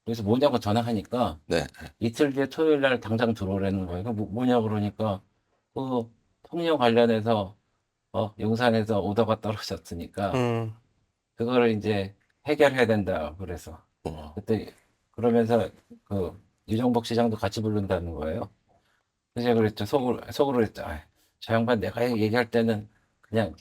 그래서 뭐냐고 전화하니까 네. 이틀 뒤에 토요일 날 당장 들어오라는 거예요. 뭐냐 그러니까 그 통영 관련해서 용산에서 오더가 떨어졌으니까 그거를 이제 해결해야 된다. 그래서 그때 그러면서 그 유정복 시장도 같이 부른다는 거예요. 그래서 제가 그랬죠. 속으로 그랬죠. 저 양반 내가 얘기할 때는 그냥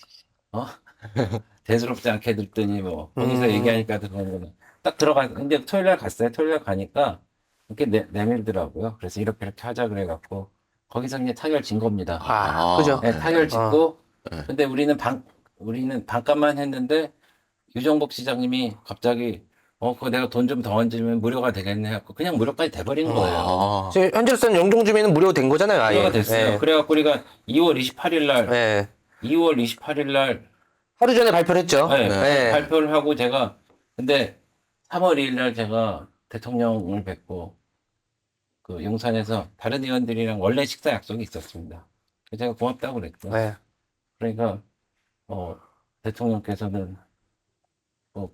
대수롭지 않게 듣더니 뭐 거기서 얘기하니까 그거는 딱 들어가, 근데 토요일 날 갔어요. 토요일 날 가니까 이렇게 내밀더라고요. 그래서 이렇게 하자 그래갖고 거기서 그냥 타결 진 겁니다. 아, 그죠? 네, 타결 짓고 근데 우리는 반값만 했는데 유정복 시장님이 갑자기 그거 내가 돈 좀 더 얹으면 무료가 되겠네 하고 그냥 무료까지 돼버린 거예요. 지금 현재로서는 영종 주민은 무료 된 거잖아요, 아예. 무료가 됐어요. 예. 그래갖고 우리가 2월 28일 날 예. 2월 28일 날 하루 전에 발표를 했죠. 네, 예. 발표를 하고 제가 근데 3월 2일 날 제가 대통령을 뵙고 그 용산에서 다른 의원들이랑 원래 식사 약속이 있었습니다. 그래서 제가 고맙다고 그랬죠. 예. 그러니까 대통령께서는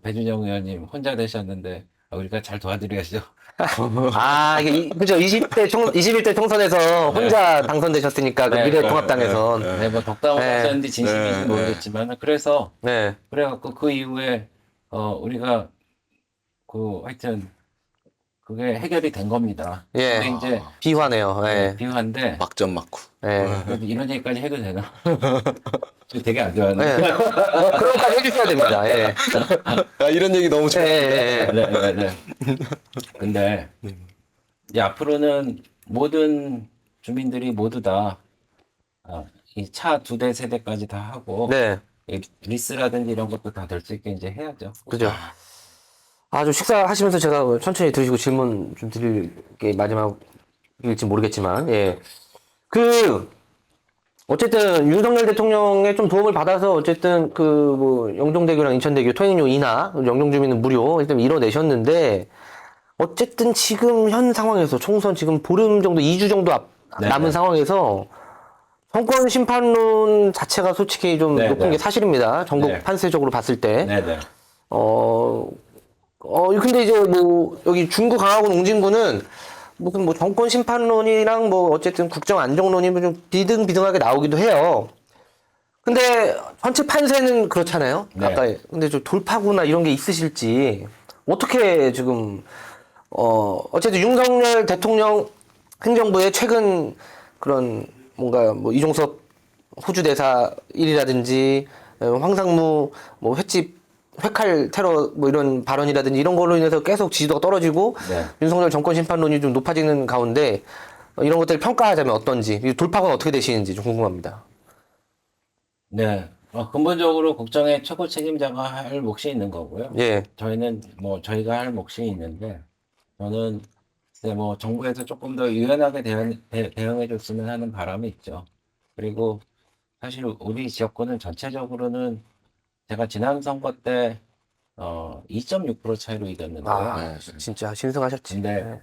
배준영 의원님 혼자 되셨는데 우리가 잘 도와드려야죠. 아, 이게 그죠. 21대 총선에서 혼자 당선되셨으니까, 그 네, 미래통합당에선. 네, 뭐 덕담을 네. 하셨는지 진심인지 네, 모르겠지만 그래서 네. 그래갖고 그 이후에 우리가 하여튼 그게 해결이 된 겁니다. 예. 근데 이제 비화네요. 예. 비화인데 막전 막후. 예. 그래도 이런 얘기까지 해도 되나? 저 되게 안 좋아하는데. 예. 그런 것까지 해주셔야 됩니다. 예. 이런 얘기 너무 좋아. 예, 예, 예. 네. 근데 이제 앞으로는 모든 주민들이 모두 다 이 차 2대 세대까지 다 하고 네. 이 리스라든지 이런 것도 다 될 수 있게 이제 해야죠. 그죠. 아, 좀 식사하시면서 제가 천천히 들으시고 질문 좀 드릴 게 마지막일지 모르겠지만, 예. 어쨌든, 윤석열 대통령의 좀 도움을 받아서, 어쨌든, 영종대교랑 인천대교 통행료 인하, 영종 주민은 무료, 일단 이뤄내셨는데, 어쨌든 지금 현 상황에서, 총선 지금 보름 정도, 2주 정도 네, 남은 네. 상황에서, 정권 심판론 자체가 솔직히 좀 네, 높은 네. 게 사실입니다. 전국 네. 판세적으로 봤을 때. 네네. 근데 이제 여기 중구 강화군 옹진구는 무슨 정권 심판론이랑 어쨌든 국정 안정론이 좀 비등비등하게 나오기도 해요. 근데 전체 판세는 그렇잖아요. 네. 아까 근데 좀 돌파구나 이런 게 있으실지 어떻게 지금 어쨌든 윤석열 대통령 행정부의 최근 그런 뭔가 이종섭 호주 대사 일이라든지 황상무 횟집 회칼 테러 이런 발언이라든지 이런 걸로 인해서 계속 지지도가 떨어지고 네. 윤석열 정권 심판론이 좀 높아지는 가운데 이런 것들을 평가하자면 어떤지 돌파구는 어떻게 되시는지 좀 궁금합니다. 네. 근본적으로 국정의 최고 책임자가 할 몫이 있는 거고요. 예, 저희는 저희가 할 몫이 있는데 저는 글쎄 정부에서 조금 더 유연하게 대응해 줬으면 하는 바람이 있죠. 그리고 사실 우리 지역구는 전체적으로는 제가 지난 선거 때 2.6% 차이로 이겼는데요. 아 진짜 신승하셨지. 근데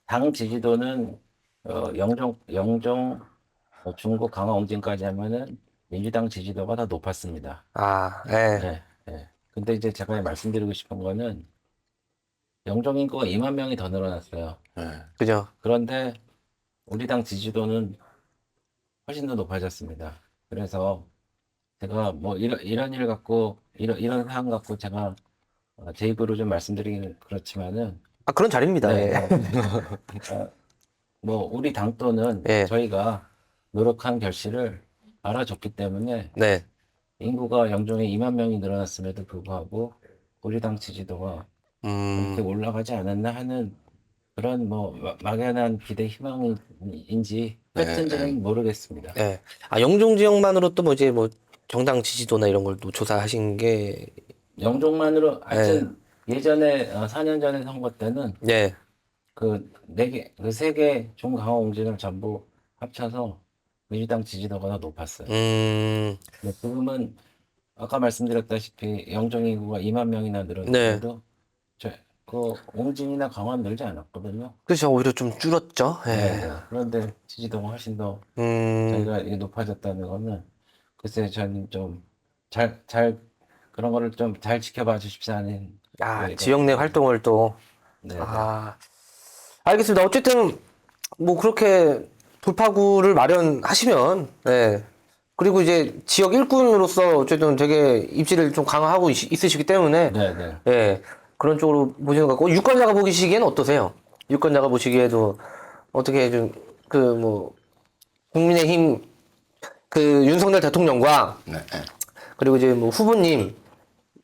당 지지도는 영종, 중구, 강화, 옹진까지 하면은 민주당 지지도가 더 높았습니다. 아, 예, 네, 네. 근데 이제 제가 말씀드리고 싶은 거는 영종 인구가 2만 명이 더 늘어났어요. 그죠. 그런데 우리 당 지지도는 훨씬 더 높아졌습니다. 그래서 제가 이런 일 갖고 이런 사안 갖고 제가 제 입으로 좀 말씀드리긴 그렇지만은 아 그런 자리입니다. 네, 예. 우리 당도는 예. 저희가 노력한 결실을 알아줬기 때문에 네. 인구가 영종에 2만 명이 늘어났음에도 불구하고 우리 당 지지도가 이렇게 올라가지 않았나 하는 그런 막연한 기대 희망인지 팩트인지는 모르겠습니다. 예. 아 영종 지역만으로 또 이제 정당 지지도나 이런 걸 또 조사하신 게 영종만으로 하여튼 예전에 4년 전에 선거 때는 예. 그 4개, 그 3개 중강화 옹진을 전부 합쳐서 민주당 지지도가 더 높았어요. 근데 지금은 아까 말씀드렸다시피 영종 인구가 2만 명이나 늘었는데도 그 옹진이나 강화는 늘지 않았거든요. 그렇죠. 오히려 좀 줄었죠. 예. 네. 그런데 지지도가 훨씬 더 저희가 이게 높아졌다는 거는 글쎄 저는 좀 잘 그런 거를 좀 잘 지켜봐 주십사 하는 지역 내 활동을 또 네. 알겠습니다. 어쨌든 그렇게 돌파구를 마련하시면 그리고 이제 지역 일꾼으로서 어쨌든 되게 입지를 좀 강화하고 있으시기 때문에 네. 그런 쪽으로 보시는 것 같고 유권자가 보시기에는 어떠세요? 유권자가 보시기에도 어떻게 좀 국민의힘 윤석열 대통령과 그리고 이제 후보님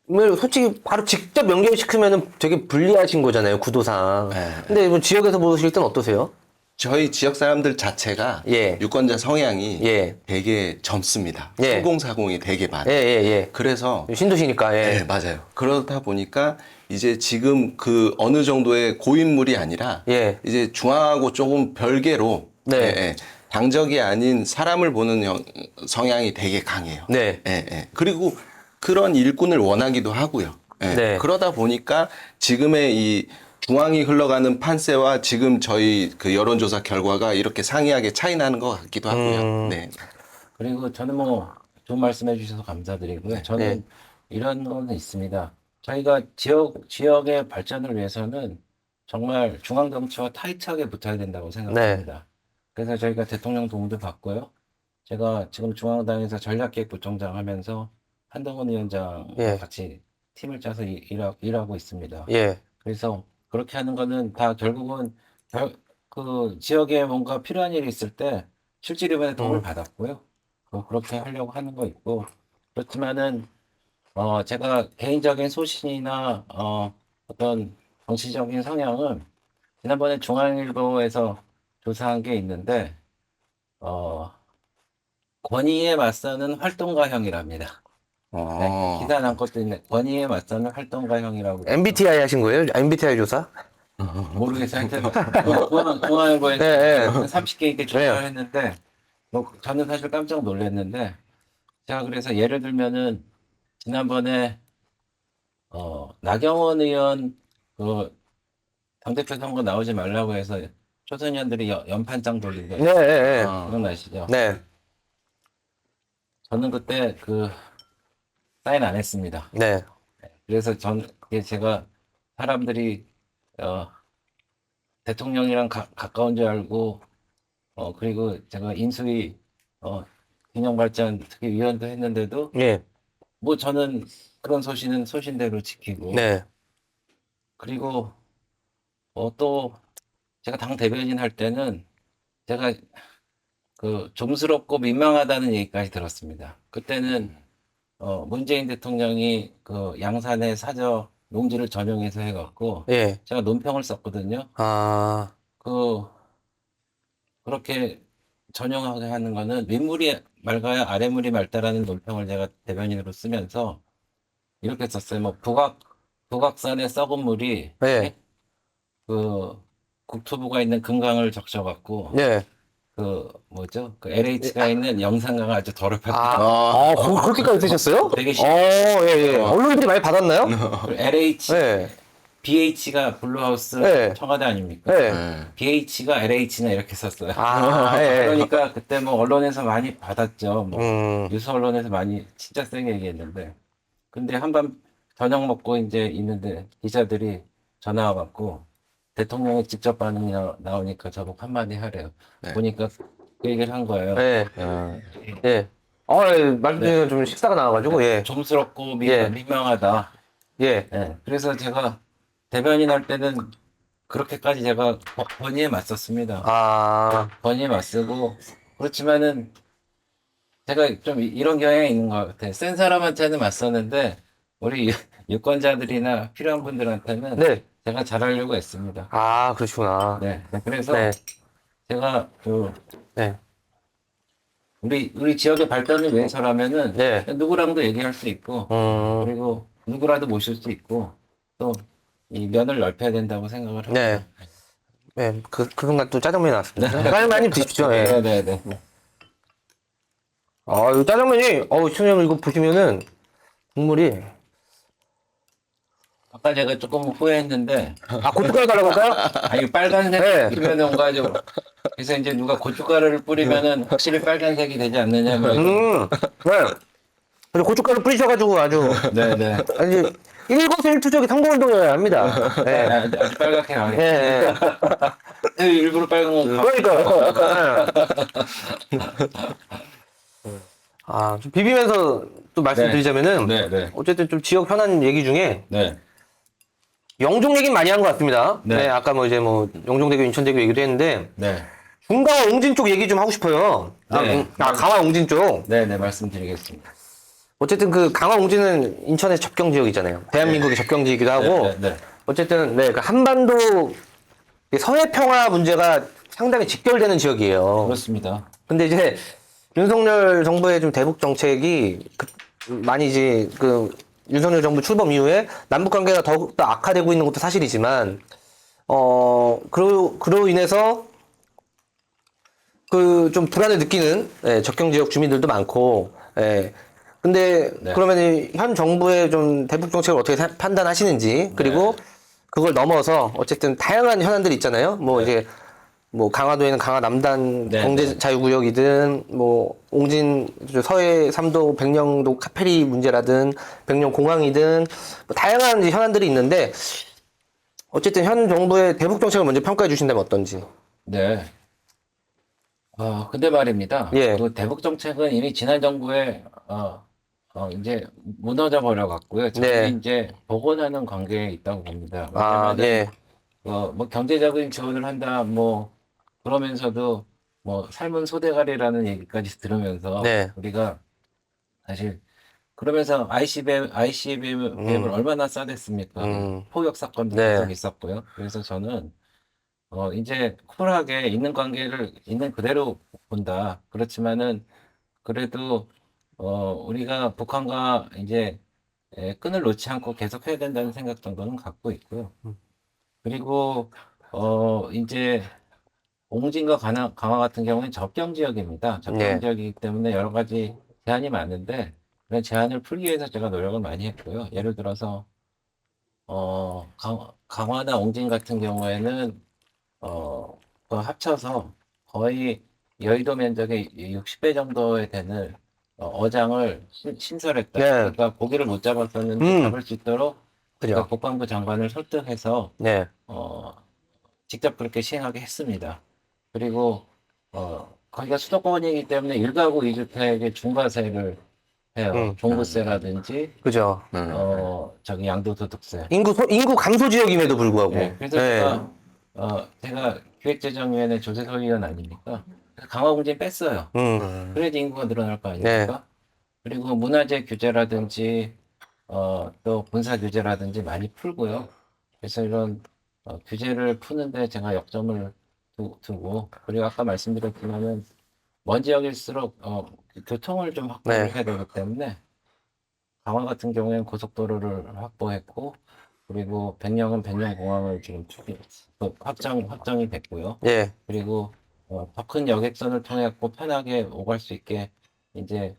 솔직히 바로 직접 연결시키면은 되게 불리하신 거잖아요, 구도상. 네. 근데 뭐 지역에서 보실 때는 어떠세요? 저희 지역 사람들 자체가 예. 유권자 성향이 예. 되게 젊습니다. 예. 7040이 되게 예, 많아요. 예, 예. 그래서 신도시니까, 예. 네, 맞아요. 그러다 보니까 이제 지금 그 어느 정도의 고인물이 아니라 예. 이제 중앙하고 조금 별개로 네. 예, 예. 당적이 아닌 사람을 보는 성향이 되게 강해요. 네. 예, 예. 그리고 그런 일꾼을 원하기도 하고요. 예. 네. 그러다 보니까 지금의 이 중앙이 흘러가는 판세와 지금 저희 그 여론조사 결과가 이렇게 상이하게 차이 나는 것 같기도 하고요. 네. 그리고 저는 뭐 좋은 말씀해 주셔서 감사드리고요. 저는 네. 이런 거는 있습니다. 저희가 지역의 발전을 위해서는 정말 중앙 정치와 타이트하게 붙어야 된다고 생각합니다. 그래서 저희가 대통령 도움도 받고요. 제가 지금 중앙당에서 전략기획부총장 하면서 한동훈 위원장과 예. 같이 팀을 짜서 일하고 있습니다. 예. 그래서 그렇게 하는 거는 다 결국은 그 지역에 뭔가 필요한 일이 있을 때 실질 이번에 도움을 받았고요. 그렇게 하려고 하는 거 있고 그렇지만은 제가 개인적인 소신이나 어떤 정치적인 성향은 지난번에 중앙일보에서 조사한 게 있는데 권위에 맞서는 활동가형이랍니다. 네, 기사 난 것도 있네. 권위에 맞서는 활동가형이라고. MBTI 하신 거예요? MBTI 조사? 모르겠어요. 하여튼 중앙일보에서 네, 네. 30개 이렇게 조사를 했는데 뭐 저는 사실 깜짝 놀랐는데 제가 그래서 예를 들면은 지난번에 나경원 의원 그 당대표 선거 나오지 말라고 해서 초선의원들이 연판장 돌린 거 네, 네, 네. 기억나시죠? 네. 저는 그때 그 사인 안 했습니다. 네. 그래서 제가 사람들이 대통령이랑 가까운 줄 알고 그리고 제가 인수위 균형발전 특위위원도 했는데도 예. 뭐 저는 그런 소신은 소신대로 지키고 네. 그리고 또 제가 당 대변인 할 때는 제가 그 좀스럽고 민망하다는 얘기까지 들었습니다. 그때는 문재인 대통령이 그 양산에 사저 농지를 전용해서 해갖고 예. 제가 논평을 썼거든요. 아. 그렇게 전용하게 하는 거는 윗물이 맑아야 아랫물이 맑다라는 논평을 제가 대변인으로 쓰면서 이렇게 썼어요. 뭐 북악산의 썩은 물이 예. 그 국토부가 있는 금강을 적셔갖고 예. 그 뭐죠? 그 LH가 있는 영산강을 아주 더럽혔다. 아, 그렇게까지 쓰셨어요? 되게 예, 예. 언론들이 많이 받았나요? LH, 예. BH가 블루하우스 네. 청와대 아닙니까? 예. BH가 LH나 이렇게 썼어요. 아, 예. 그러니까 그때 뭐 언론에서 많이 받았죠. 뭐 뉴스 언론에서 많이 진짜 세게 얘기했는데, 근데 한밤 저녁 먹고 이제 있는데 기자들이 전화 와갖고 대통령이 직접 반응이 나오니까 저보고 한마디 하래요. 네. 보니까 그 얘기를 한 거예요. 예. 예. 예. 말씀 중에 좀 식사가 나와가지고, 예. 좀스럽고 예. 민망하다. 예. 예. 그래서 제가 대변인 할 때는 그렇게까지 제가 권위에 맞섰습니다. 아. 권위에 맞서고 그렇지만은 제가 좀 이런 경향이 있는 것 같아요. 센 사람한테는 맞섰는데 우리 유권자들이나 필요한 분들한테는 네. 제가 잘하려고 했습니다. 아, 그러시구나. 네. 그래서 네. 제가 네. 우리 지역의 발전을 위해서라면은 네. 누구랑도 얘기할 수 있고 그리고 누구라도 모실 수 있고 또 이 면을 넓혀야 된다고 생각을 합니다. 네. 네. 그 순간 또 짜장면이 나왔습니다. 짜장면 많이 드십시오. 예. 네네네. 아, 이 짜장면이, 시청자분 이거 보시면은, 국물이. 아까 제가 조금 후회했는데 아, 고춧가루 가려고 할까요? 아니 빨간색 네. 뿌리면 온가지고 그래서 이제 누가 고춧가루를 뿌리면은 확실히 빨간색이 되지 않느냐 뭐 네. 그리고 고춧가루 뿌리셔가지고 아주, 네네. 아주, 일거수일투족이 성공운동을 합니다. 네. 아주 빨갛게 예, 나오네. 예. 일부러 빨간 거. 그러니까. 아, 좀 비비면서 또 말씀드리자면은, 네네. 어쨌든 좀 지역 현안 얘기 중에, 네. 영종 얘기는 많이 한 것 같습니다. 네. 네. 아까 뭐 이제 뭐, 영종대교, 인천대교 얘기도 했는데, 네. 중가와 옹진 쪽 얘기 좀 하고 싶어요. 네. 가와 옹진 쪽. 네네 말씀드리겠습니다. 어쨌든 그 강화 옹진은 인천의 접경 지역이잖아요. 대한민국의 접경 지역이기도 하고 네. 어쨌든 네, 그 한반도 서해 평화 문제가 상당히 직결되는 지역이에요. 그렇습니다. 근데 이제 윤석열 정부의 좀 대북 정책이 많이 이제 그 윤석열 정부 출범 이후에 남북 관계가 더욱더 악화되고 있는 것도 사실이지만 그로 인해서 그 좀 불안을 느끼는 접경 지역 주민들도 많고 근데 네. 그러면 현 정부의 좀 대북 정책을 어떻게 판단하시는지 그리고 네. 그걸 넘어서 어쨌든 다양한 현안들이 있잖아요. 뭐 이제 뭐 강화도에는 강화 남단 네, 경제 네. 자유구역이든 뭐 옹진 서해 3도 백령도 카페리 문제라든 백령 공항이든 뭐 다양한 이제 현안들이 있는데 어쨌든 현 정부의 대북 정책을 먼저 평가해 주신다면 어떤지. 네. 근데 말입니다. 예. 그 대북 정책은 이미 지난 정부에 이제 무너져 버려 갖고요. 저는 네. 이제 복원하는 관계에 있다고 봅니다. 아, 왜냐면은 예. 뭐 경제적인 지원을 한다 뭐 그러면서도 뭐 삶은 소대가리라는 얘기까지 들으면서 네. 우리가 사실 그러면서 ICBM을 얼마나 싸댔습니까? 포격 사건도 네. 계속 있었고요. 그래서 저는 이제 쿨하게 있는 관계를 있는 그대로 본다. 그렇지만은 그래도 우리가 북한과 이제 끈을 놓지 않고 계속 해야 된다는 생각 정도는 갖고 있고요. 그리고 이제 옹진과 강화 같은 경우는 접경 지역입니다. 접경 네. 지역이기 때문에 여러 가지 제한이 많은데 그런 제한을 풀기 위해서 제가 노력을 많이 했고요. 예를 들어서 강화나 옹진 같은 경우에는 그 합쳐서 거의 여의도 면적의 60배 정도에 되는 어장을 신설했다. 네. 그러니까 고기를 못 잡았었는데 잡을 수 있도록 그죠. 제가 국방부 장관을 설득해서 네. 직접 그렇게 시행하게 했습니다. 그리고 거기가 수도권이기 때문에 1가구 2주택의 중과세를 해요. 종부세라든지 그죠. 저기 양도소득세. 인구 감소 지역임에도 불구하고. 네, 그래서 제가 기획재정위원회 조세서위원 아닙니까? 그래서 강화공진 뺐어요. 그래야지 인구가 늘어날 거 아닙니까? 그리고 문화재 규제라든지 또 군사 규제라든지 많이 풀고요. 그래서 이런 규제를 푸는데 제가 역점을 두고 그리고 아까 말씀드렸지만은 먼 지역일수록 교통을 좀 확보를 네. 해야 되기 때문에 강화 같은 경우에는 고속도로를 확보했고 그리고 백령은 백령공항을 지금 확정이 됐고요. 예. 그리고 더 큰 여객선을 통해 편하게 오갈 수 있게 이제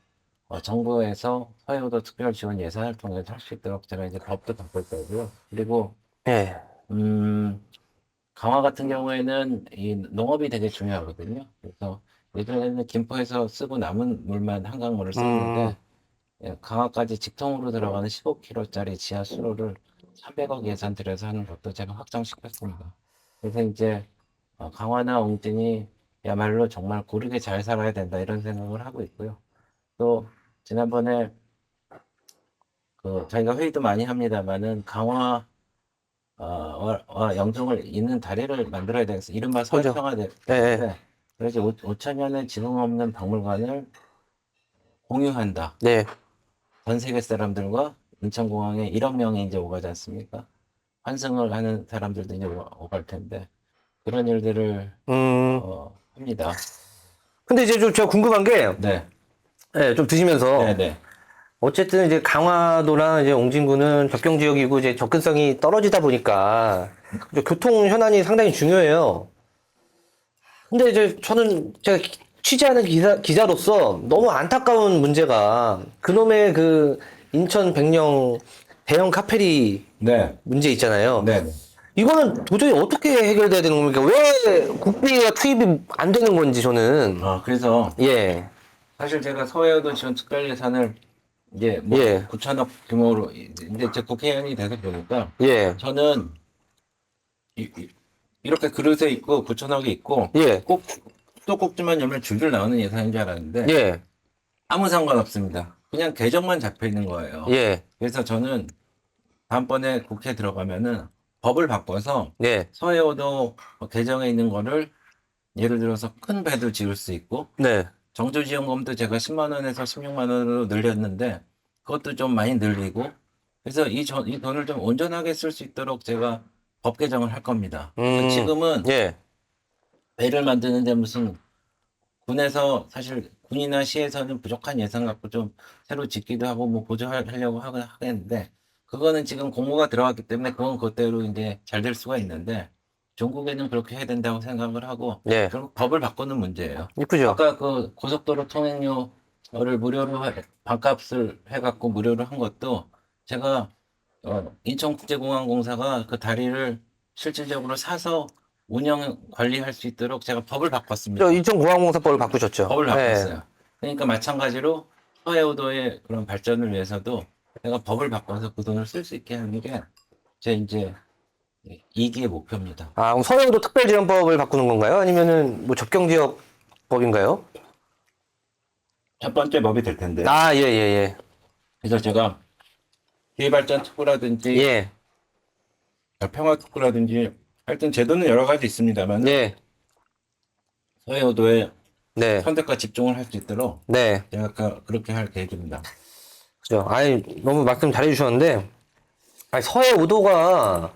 정부에서 서해오도 특별 지원 예산을 통해서 할 수 있도록 제가 이제 법도 바꿀 거고요. 그리고 예. 강화 같은 경우에는 이 농업이 되게 중요하거든요. 그래서 예전에는 김포에서 쓰고 남은 물만 한강물을 썼는데 강화까지 직통으로 들어가는 15km짜리 지하 수로를 300억 예산 들여서 하는 것도 제가 확정시켰습니다. 그래서 이제 강화나 옹진이 야말로 정말 고르게 잘 살아야 된다 이런 생각을 하고 있고요. 또 지난번에 저희가 회의도 많이 합니다만은 강화 영종을 잇는 다리를 만들어야 되겠어. 이른바 그죠. 서해평화대. 네. 그래서 5천년의 지붕 없는 박물관을 공유한다. 네. 전 세계 사람들과 인천공항에 1억 명이 이제 오가지 않습니까? 환승을 하는 사람들도 이제 오갈 텐데 그런 일들을 합니다. 근데 이제 좀 제가 궁금한 게, 네, 좀 드시면서, 네, 네, 어쨌든 이제 강화도랑 이제 옹진구는 접경 지역이고 이제 접근성이 떨어지다 보니까 이제 교통 현안이 상당히 중요해요. 근데 이제 저는 제가 취재하는 기자로서 너무 안타까운 문제가 그놈의 그 인천 백령 대형 카페리 네, 문제 있잖아요. 네. 이거는 도저히 어떻게 해결돼야 되는 겁니까? 왜 국비가 투입이 안 되는 건지 저는. 그래서 예. 사실 제가 서해도 지원 특별 예산을 이제 뭐 예. 9천억 규모로 이제 제 국회의원이 돼서 보니까 예. 저는 이렇게 그릇에 있고 9천억이 있고 예. 꼭 수도꼭지만 열면 줄줄 나오는 예산인 줄 알았는데 예. 아무 상관없습니다. 그냥 계정만 잡혀 있는 거예요. 예. 그래서 저는 다음번에 국회에 들어가면은 법을 바꿔서 예. 서해오도 계정에 있는 거를 예를 들어서 큰 배도 지을 수 있고 네. 정조지원금도 제가 10만 원에서 16만 원으로 늘렸는데 그것도 좀 많이 늘리고 그래서 이 돈을 좀 온전하게 쓸 수 있도록 제가 법 개정을 할 겁니다. 지금은 예. 배를 만드는데 무슨 군에서 사실 군이나 시에서는 부족한 예산 갖고 좀 새로 짓기도 하고 뭐 보조하려고 하겠는데 그거는 지금 공모가 들어갔기 때문에 그건 그대로 이제 잘 될 수가 있는데 중국에는 그렇게 해야 된다고 생각을 하고 예. 결국 법을 바꾸는 문제예요. 이쁘죠? 아까 그 고속도로 통행료를 무료로 반값을 해갖고 무료로 한 것도 제가 인천국제공항공사가 그 다리를 실질적으로 사서 운영 관리할 수 있도록 제가 법을 바꿨습니다. 저 인천공항공사법을 바꾸셨죠? 법을 예. 바꿨어요. 그러니까 마찬가지로 서해오도의 그런 발전을 위해서도 제가 법을 바꿔서 그 돈을 쓸 수 있게 하는 게 제 이제 2기의 목표입니다. 아, 그럼 서해오도 특별지원법을 바꾸는 건가요? 아니면은 뭐 접경지역법인가요? 첫 번째 법이 될 텐데. 아, 예, 예, 그래서 제가 기회발전 특구라든지 예. 평화 특구라든지 하여튼 제도는 여러 가지 있습니다만 예. 서해오도에 네. 선택과 집중을 할 수 있도록 네. 제가 그렇게 할 계획입니다. 그죠. 아니, 너무 말씀 잘해 주셨는데, 아니, 서해오도가,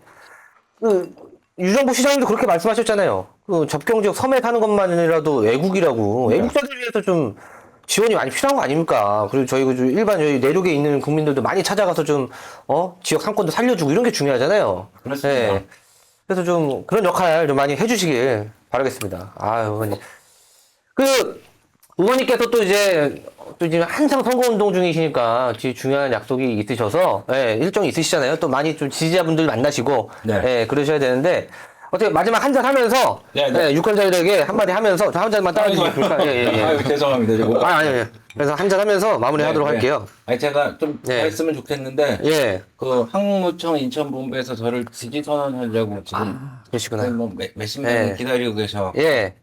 유정부 시장님도 그렇게 말씀하셨잖아요. 접경지역 섬에 사는 것만이라도 외국이라고. 네. 외국자들 위해서 좀 지원이 많이 필요한 거 아닙니까? 그리고 저희 일반 저희 내륙에 있는 국민들도 많이 찾아가서 좀, 지역 상권도 살려주고 이런 게 중요하잖아요. 그렇습니다. 네. 그래서 좀 그런 역할 좀 많이 해주시길 바라겠습니다. 아유, 의원님. 의원님께서 또 이제 항상 선거운동 중이시니까 뒤에 중요한 약속이 있으셔서, 예, 일정이 있으시잖아요. 또 많이 좀 지지자분들 만나시고, 네. 예, 그러셔야 되는데, 어떻게 마지막 한 잔 하면서, 네, 네. 예, 유권자들에게 한마디 하면서, 저 한 잔만 따라주실까요? 예, 예, 예. 아유, 죄송합니다. 제가 아니요. 그래서 한 잔 하면서 마무리하도록 네, 네. 할게요. 아니 제가 좀 네. 했으면 좋겠는데 예. 그 항무청 인천본부에서 저를 지지 선언하려고 지금 그러시구나. 뭐 몇십 명이 네. 기다리고 계셔. 예.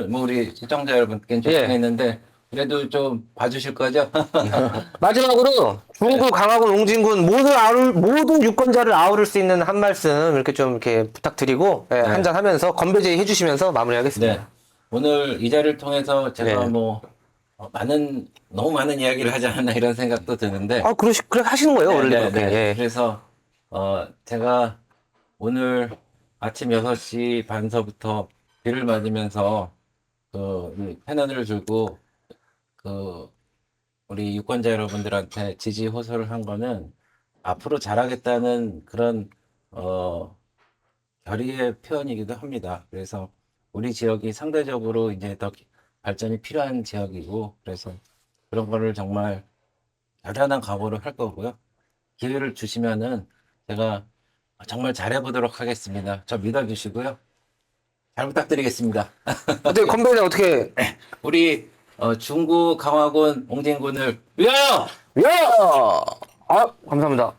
뭐 우리 시청자 여러분께 죄송했는데 그래도 좀 봐주실 거죠? 마지막으로 중구, 강화군, 옹진군 모든 유권자를 아우를 수 있는 한 말씀 이렇게 좀 이렇게 부탁드리고, 예, 한 잔 하면서 건배제의 해주시면서 마무리하겠습니다. 네. 오늘 이 자리를 통해서 제가 네. 뭐 너무 많은 이야기를 하지 않았나 이런 생각도 드는데 아, 그래 하시는 거예요, 원래 네, 그렇게. 네. 예. 그래서 제가 오늘 아침 6시 반서부터 비를 맞으면서 이 패널을 들고 우리 유권자 여러분들한테 지지 호소를 한 거는 앞으로 잘하겠다는 그런 결의의 표현이기도 합니다. 그래서 우리 지역이 상대적으로 이제 더 발전이 필요한 지역이고 그래서 그런 거를 정말 대단한 각오를 할 거고요. 기회를 주시면은 제가 정말 잘해보도록 하겠습니다. 저 믿어주시고요. 잘 부탁드리겠습니다. 어떻게 건배제 어떻게? 우리 중구, 강화군, 옹진군을 위하여! 야! 아, 감사합니다.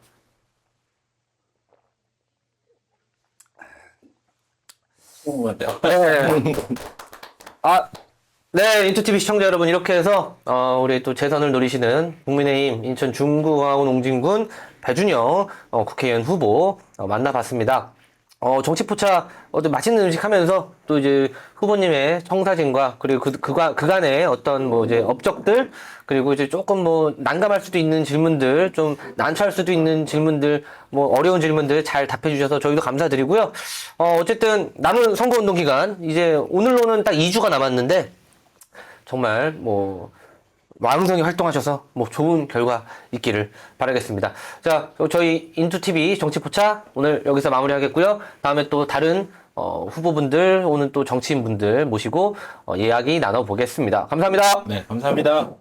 좋은 것 같아요. 네. 아, 네, 인투TV 시청자 여러분, 이렇게 해서, 우리 또 재선을 노리시는 국민의힘 인천 중구, 강화군, 옹진군 배준영 국회의원 후보 만나봤습니다. 정치포차, 맛있는 음식 하면서 또 이제 후보님의 청사진과 그리고 그간의 어떤 뭐 이제 업적들, 그리고 이제 조금 뭐 난감할 수도 있는 질문들, 좀 난처할 수도 있는 질문들, 뭐 어려운 질문들 잘 답해주셔서 저희도 감사드리고요. 어쨌든 남은 선거운동 기간, 이제 오늘로는 딱 2주가 남았는데, 정말 뭐, 왕성히 활동하셔서 뭐 좋은 결과 있기를 바라겠습니다. 자, 저희 인투TV 정치포차 오늘 여기서 마무리하겠고요. 다음에 또 다른 후보분들, 오늘 또 정치인분들 모시고 이야기 나눠보겠습니다. 감사합니다. 네, 감사합니다.